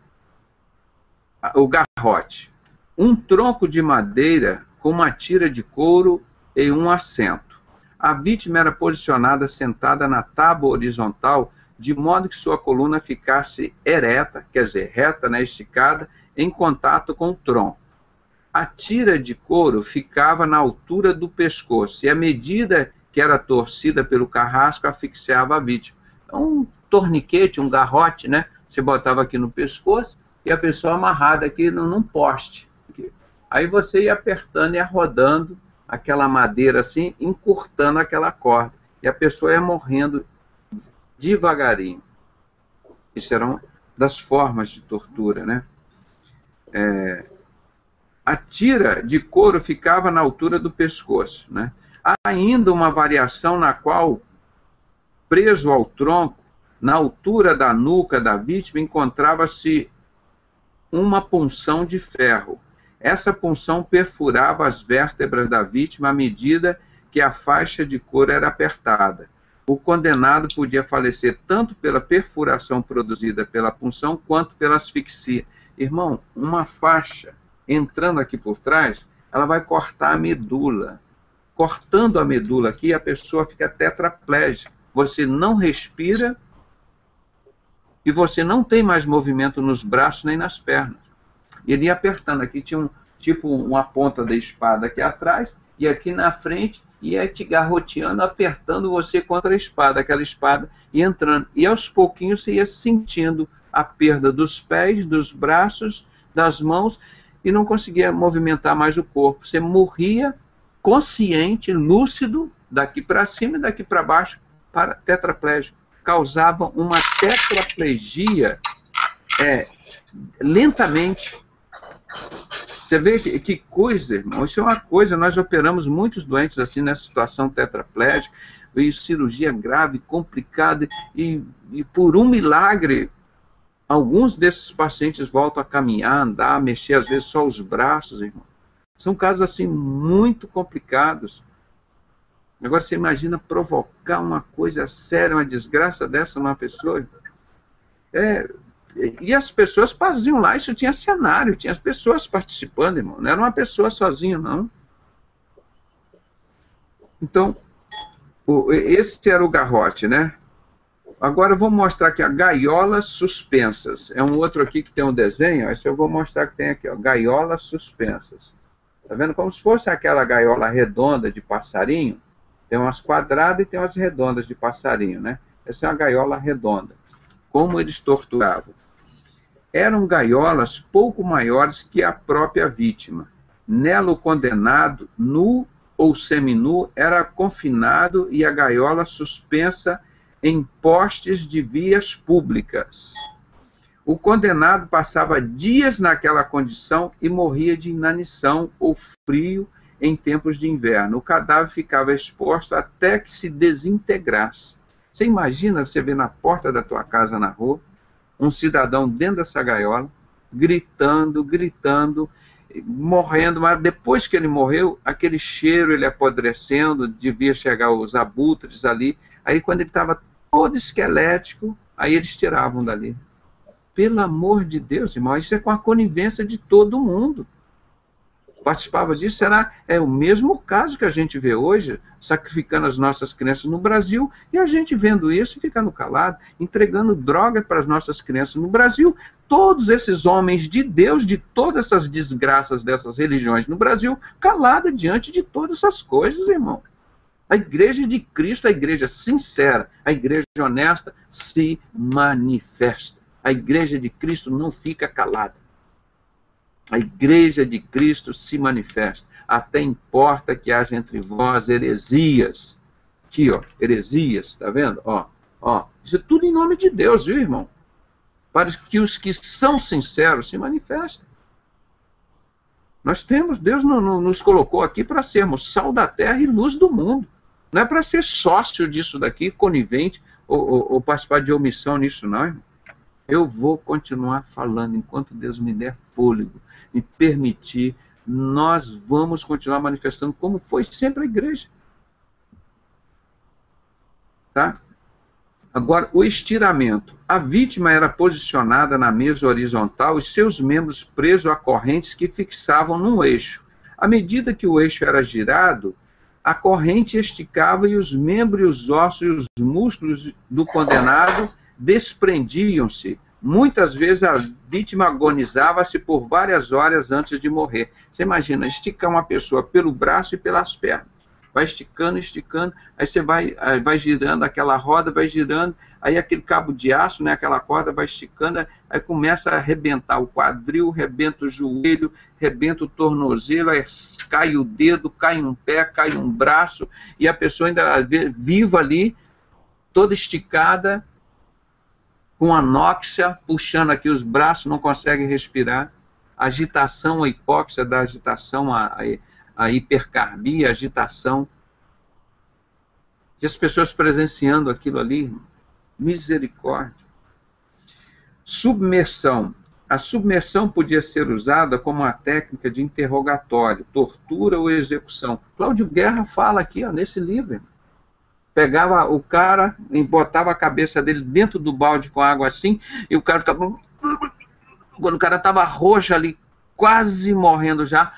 garrote. Um tronco de madeira com uma tira de couro e um assento. A vítima era posicionada sentada na tábua horizontal, de modo que sua coluna ficasse ereta, quer dizer, reta, né, esticada, em contato com o tronco. A tira de couro ficava na altura do pescoço, e à medida que era torcida pelo carrasco, asfixiava a vítima. Um torniquete, um garrote, né? Você botava aqui no pescoço e a pessoa amarrada aqui num poste. Aí você ia apertando e ia rodando aquela madeira assim, encurtando aquela corda. E a pessoa ia morrendo devagarinho. Isso era uma das formas de tortura, né? A tira de couro ficava na altura do pescoço, né? Há ainda uma variação na qual, preso ao tronco, na altura da nuca da vítima, encontrava-se uma punção de ferro. Essa punção perfurava as vértebras da vítima à medida que a faixa de couro era apertada. O condenado podia falecer tanto pela perfuração produzida pela punção, quanto pela asfixia. Irmão, uma faixa entrando aqui por trás, ela vai cortar a medula. Cortando a medula aqui, a pessoa fica tetraplégica. Você não respira e você não tem mais movimento nos braços nem nas pernas. Ele ia apertando. Aqui tinha tipo uma ponta da espada aqui atrás, e aqui na frente ia te garroteando, apertando você contra a espada, aquela espada, e entrando. E aos pouquinhos você ia sentindo a perda dos pés, dos braços, das mãos, e não conseguia movimentar mais o corpo. Você morria consciente, lúcido, daqui para cima e daqui para baixo, para tetraplégico. Causava uma tetraplegia lentamente. Você vê que coisa, irmão. Isso é uma coisa, nós operamos muitos doentes assim nessa situação tetraplégica, e cirurgia grave, complicada, e por um milagre, alguns desses pacientes voltam a caminhar, andar, mexer, às vezes só os braços, irmão. São casos assim muito complicados. Agora você imagina provocar uma coisa séria, uma desgraça dessa numa pessoa. E as pessoas faziam lá, isso tinha cenário, tinha as pessoas participando, irmão. Não era uma pessoa sozinha, não. Então, esse era o garrote, né? Agora eu vou mostrar aqui, gaiolas suspensas. É um outro aqui que tem um desenho, esse eu vou mostrar que tem aqui, gaiolas suspensas. Tá vendo? Como se fosse aquela gaiola redonda de passarinho. Tem umas quadradas e tem umas redondas de passarinho, né? Essa é uma gaiola redonda. Como eles torturavam? Eram gaiolas pouco maiores que a própria vítima. Nela o condenado, nu ou seminu, era confinado e a gaiola suspensa em postes de vias públicas. O condenado passava dias naquela condição e morria de inanição ou frio em tempos de inverno. O cadáver ficava exposto até que se desintegrasse. Você imagina, você vê na porta da tua casa, na rua, um cidadão dentro dessa gaiola, gritando, morrendo, mas depois que ele morreu, aquele cheiro, ele apodrecendo, devia chegar os abutres ali. Aí quando ele estava todo esquelético, aí eles tiravam dali. Pelo amor de Deus, irmão, isso é com a conivência de todo mundo. Participava disso, é o mesmo caso que a gente vê hoje, sacrificando as nossas crianças no Brasil, e a gente vendo isso e ficando calado, entregando droga para as nossas crianças no Brasil. Todos esses homens de Deus, de todas essas desgraças dessas religiões no Brasil, calada diante de todas essas coisas, irmão. A igreja de Cristo, a igreja sincera, a igreja honesta, se manifesta. A igreja de Cristo não fica calada. A igreja de Cristo se manifesta. Até importa que haja entre vós heresias. Aqui, ó, heresias, tá vendo? Ó, isso é tudo em nome de Deus, viu, irmão? Para que os que são sinceros se manifestem. Nós temos, Deus nos colocou aqui para sermos sal da terra e luz do mundo. Não é para ser sócio disso daqui, conivente, ou participar de omissão nisso, não, irmão. Eu vou continuar falando enquanto Deus me der fôlego, me permitir, nós vamos continuar manifestando como foi sempre a igreja. Tá? Agora, o estiramento. A vítima era posicionada na mesa horizontal e seus membros presos a correntes que fixavam num eixo. À medida que o eixo era girado, a corrente esticava e os membros, os ossos e os músculos do condenado desprendiam-se. Muitas vezes a vítima agonizava-se por várias horas antes de morrer. Você imagina, esticar uma pessoa pelo braço e pelas pernas. Vai esticando, esticando, aí você vai girando, aquela roda vai girando, aí aquele cabo de aço, né, aquela corda vai esticando, aí começa a arrebentar o quadril, arrebenta o joelho, arrebenta o tornozelo, aí cai o dedo, cai um pé, cai um braço, e a pessoa ainda viva ali, toda esticada, com anóxia, puxando aqui os braços, não consegue respirar, agitação, a hipóxia da agitação, a hipercarbia, a agitação. E as pessoas presenciando aquilo ali, misericórdia. Submersão. A submersão podia ser usada como uma técnica de interrogatório, tortura ou execução. Cláudio Guerra fala aqui, ó, nesse livro. Pegava o cara e botava a cabeça dele dentro do balde com água assim, e o cara ficava... Quando o cara estava roxo ali, quase morrendo já,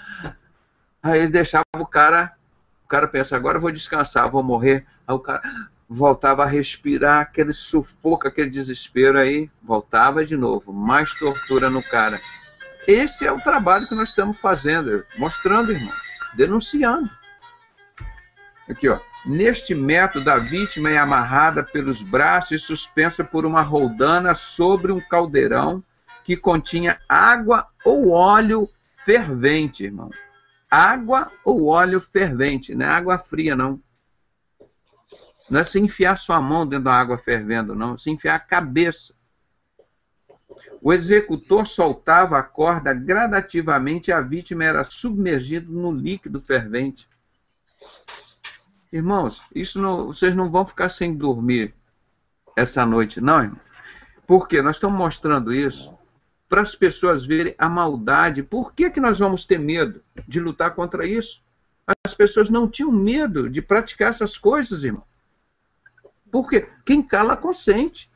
aí ele deixava o cara pensa, agora eu vou descansar, vou morrer. Aí o cara voltava a respirar, aquele sufoco, aquele desespero aí, voltava de novo, mais tortura no cara. Esse é o trabalho que nós estamos fazendo, mostrando, irmãos, denunciando. Aqui, ó. Neste método, a vítima é amarrada pelos braços e suspensa por uma roldana sobre um caldeirão que continha água ou óleo fervente, irmão. Água ou óleo fervente, não é água fria, não. Não é se enfiar sua mão dentro da água fervendo, não. É se enfiar a cabeça. O executor soltava a corda gradativamente e a vítima era submergida no líquido fervente. Irmãos, isso não, vocês não vão ficar sem dormir essa noite, não, irmão? Porque nós estamos mostrando isso para as pessoas verem a maldade. Por que nós vamos ter medo de lutar contra isso? As pessoas não tinham medo de praticar essas coisas, irmão. Porque quem cala consente.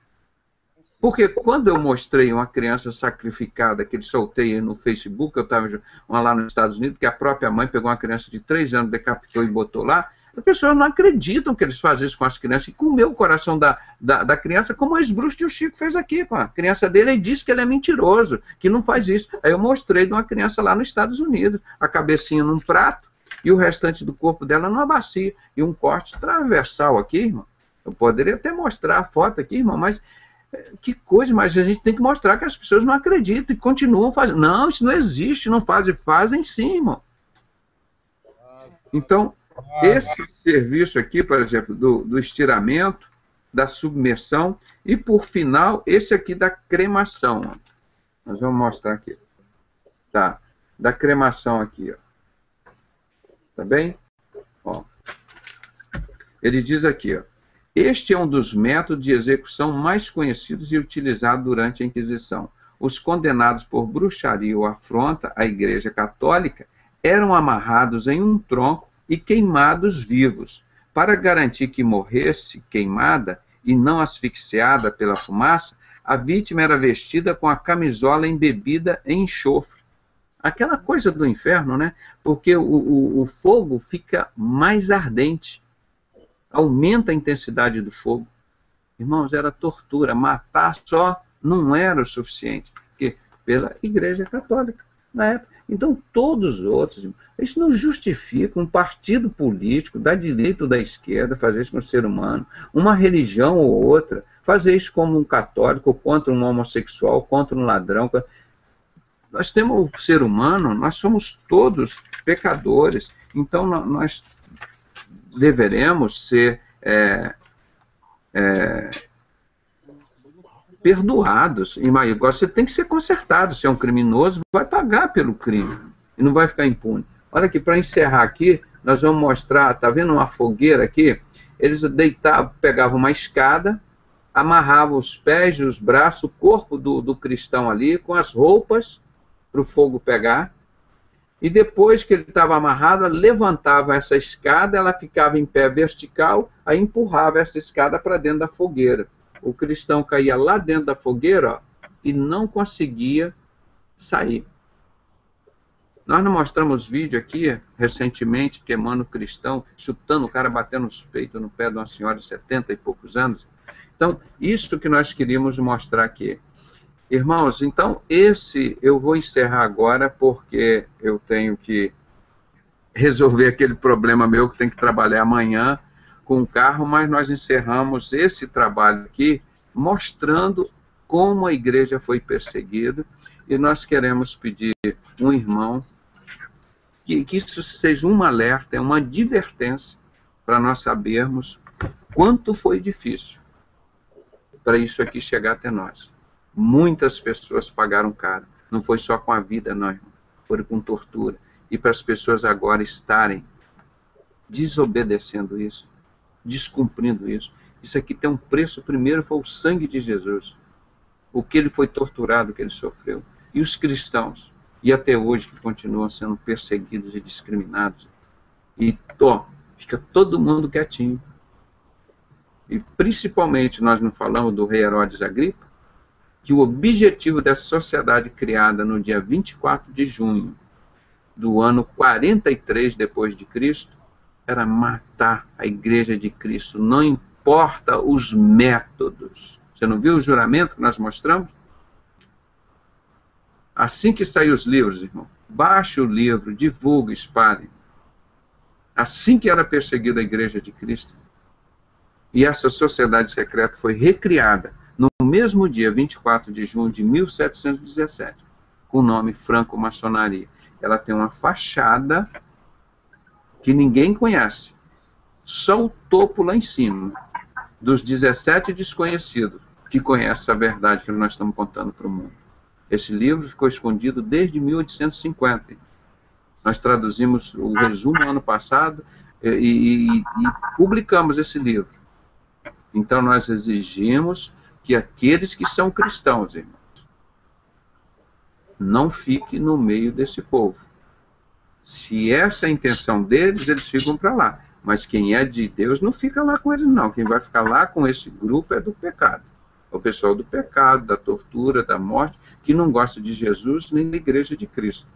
Porque quando eu mostrei uma criança sacrificada, que ele soltei no Facebook, eu estava lá nos Estados Unidos, que a própria mãe pegou uma criança de 3 anos, decapitou e botou lá, as pessoas não acreditam que eles fazem isso com as crianças, e comeu o coração da criança, como o ex-bruxo tio Chico fez aqui com a criança dele, e disse que ele é mentiroso, que não faz isso. Aí eu mostrei de uma criança lá nos Estados Unidos, a cabecinha num prato, e o restante do corpo dela numa bacia, e um corte transversal aqui, irmão. Eu poderia até mostrar a foto aqui, irmão, mas que coisa, mas a gente tem que mostrar que as pessoas não acreditam e continuam fazendo. Não, isso não existe, não fazem, fazem sim, irmão. Então, esse serviço aqui, por exemplo, do estiramento, da submersão, e por final, esse aqui da cremação. Ó. Nós vamos mostrar aqui. Tá, da cremação aqui, ó. Tá bem? Ó. Ele diz aqui, ó. Este é um dos métodos de execução mais conhecidos e utilizados durante a Inquisição. Os condenados por bruxaria ou afronta à Igreja Católica eram amarrados em um tronco e queimados vivos. Para garantir que morresse queimada, e não asfixiada pela fumaça, a vítima era vestida com a camisola embebida em enxofre. Aquela coisa do inferno, né? Porque o fogo fica mais ardente, aumenta a intensidade do fogo. Irmãos, era tortura, matar só não era o suficiente, porque pela Igreja Católica na época. Então, todos os outros, isso não justifica um partido político, da direita ou da esquerda, fazer isso com o ser humano, uma religião ou outra, fazer isso como um católico, contra um homossexual, contra um ladrão. Nós temos o ser humano, nós somos todos pecadores, então nós deveremos ser perdoados. Agora você tem que ser consertado. Se é um criminoso, vai pagar pelo crime e não vai ficar impune. Olha aqui, para encerrar aqui, nós vamos mostrar, tá vendo uma fogueira aqui? Eles deitavam, pegavam uma escada, amarravam os pés e os braços, o corpo do cristão ali, com as roupas, para o fogo pegar, e depois que ele estava amarrado, levantava essa escada, ela ficava em pé vertical, aí empurrava essa escada para dentro da fogueira. O cristão caía lá dentro da fogueira, ó, e não conseguia sair. Nós não mostramos vídeo aqui, recentemente, queimando cristão, chutando o cara, batendo os peitos no pé de uma senhora de 70 e poucos anos. Então, isso que nós queríamos mostrar aqui. Irmãos, então, eu vou encerrar agora, porque eu tenho que resolver aquele problema meu, que tem que trabalhar amanhã com o carro, mas nós encerramos esse trabalho aqui, mostrando como a igreja foi perseguida, e nós queremos pedir um irmão, que isso seja um alerta, uma advertência, para nós sabermos quanto foi difícil para isso aqui chegar até nós. Muitas pessoas pagaram caro. Não foi só com a vida, não, irmão. Foi com tortura. E para as pessoas agora estarem desobedecendo isso, descumprindo isso. Isso aqui tem um preço. Primeiro foi o sangue de Jesus. O que ele foi torturado, o que ele sofreu. E os cristãos, e até hoje, que continuam sendo perseguidos e discriminados. E fica todo mundo quietinho. E principalmente, nós não falamos do rei Herodes Agripa, que o objetivo dessa sociedade criada no dia 24 de junho do ano 43 depois de Cristo era matar a igreja de Cristo, não importa os métodos. Você não viu o juramento que nós mostramos? Assim que saem os livros, irmão, baixe o livro, divulgue, espalhe. Assim que era perseguida a igreja de Cristo. E essa sociedade secreta foi recriada no mesmo dia, 24 de junho de 1717, com o nome Franco-Maçonaria. Ela tem uma fachada que ninguém conhece. Só o topo lá em cima, dos 17 desconhecidos, que conhecem a verdade que nós estamos contando para o mundo. Esse livro ficou escondido desde 1850. Nós traduzimos o resumo ano passado e publicamos esse livro. Então nós exigimos que aqueles que são cristãos, irmãos, não fiquem no meio desse povo. Se essa é a intenção deles, eles ficam para lá. Mas quem é de Deus não fica lá com eles, não. Quem vai ficar lá com esse grupo é do pecado. O pessoal do pecado, da tortura, da morte, que não gosta de Jesus nem da igreja de Cristo.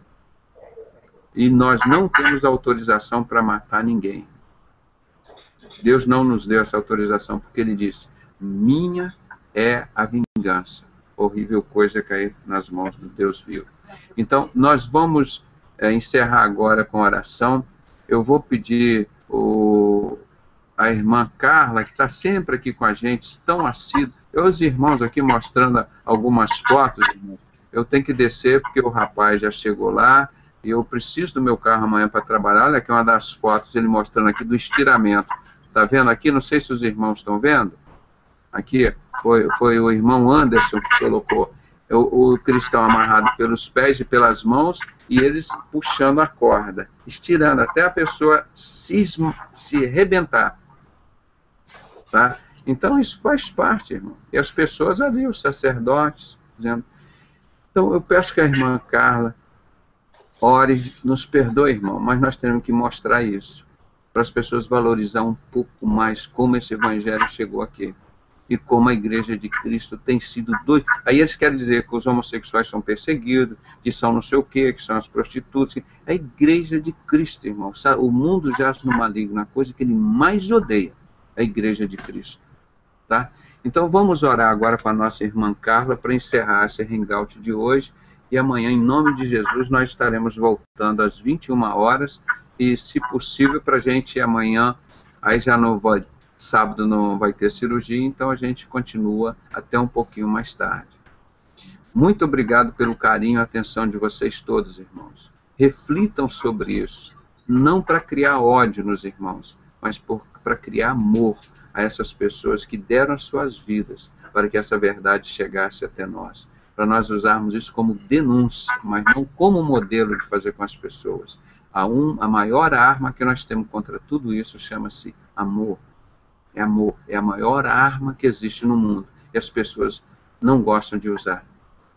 E nós não temos autorização para matar ninguém. Deus não nos deu essa autorização, porque ele disse, minha é a vingança. Horrível coisa cair nas mãos do Deus vivo. Então, nós vamos encerrar agora com oração. Eu vou pedir a irmã Carla, que está sempre aqui com a gente, tão assídua. Os irmãos aqui mostrando algumas fotos, irmãos. Eu tenho que descer, porque o rapaz já chegou lá, e eu preciso do meu carro amanhã para trabalhar. Olha aqui uma das fotos, ele mostrando aqui do estiramento. Está vendo aqui? Não sei se os irmãos estão vendo. Aqui foi o irmão Anderson que colocou o cristão amarrado pelos pés e pelas mãos e eles puxando a corda, estirando até a pessoa se arrebentar. Tá? Então isso faz parte, irmão. E as pessoas ali, os sacerdotes, dizendo. Então eu peço que a irmã Carla ore, nos perdoe, irmão, mas nós temos que mostrar isso, para as pessoas valorizar um pouco mais como esse evangelho chegou aqui. e como a igreja de Cristo tem sido dois. Aí eles querem dizer que os homossexuais são perseguidos, que são não sei o quê, que são as prostitutas. É a igreja de Cristo, irmão. O mundo jaz no maligno, a coisa que ele mais odeia é a igreja de Cristo. Tá? Então vamos orar agora para a nossa irmã Carla para encerrar esse hangout de hoje. E amanhã, em nome de Jesus, nós estaremos voltando às 21 horas. E, se possível, para a gente amanhã, aí já não vai, sábado não vai ter cirurgia, então a gente continua até um pouquinho mais tarde. Muito obrigado pelo carinho e atenção de vocês todos, irmãos. Reflitam sobre isso, não para criar ódio nos irmãos, mas para criar amor a essas pessoas que deram as suas vidas para que essa verdade chegasse até nós. Para nós usarmos isso como denúncia, mas não como modelo de fazer com as pessoas. A maior arma que nós temos contra tudo isso chama-se amor. É amor, é a maior arma que existe no mundo. E as pessoas não gostam de usar.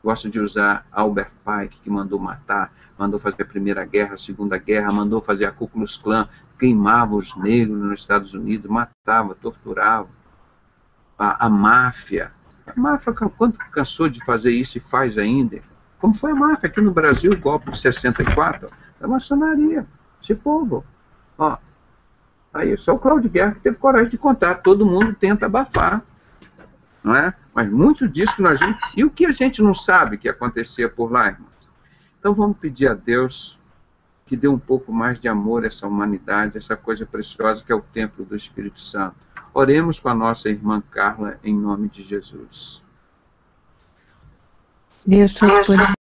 Gostam de usar Albert Pike, que mandou matar, mandou fazer a Primeira Guerra, a Segunda Guerra, mandou fazer a Ku Klux Klan, queimava os negros nos Estados Unidos, matava, torturava. A máfia. A máfia, quanto cansou de fazer isso e faz ainda? Como foi a máfia aqui no Brasil, o golpe de 64? Da maçonaria, esse povo. Ó, aí, só o Cláudio Guerra que teve coragem de contar. Todo mundo tenta abafar, não é? Mas muito disso que nós vimos. E o que a gente não sabe que acontecia por lá, irmãos? Então vamos pedir a Deus que dê um pouco mais de amor a essa humanidade, essa coisa preciosa que é o templo do Espírito Santo. Oremos com a nossa irmã Carla, em nome de Jesus. Deus Todo-Poderoso.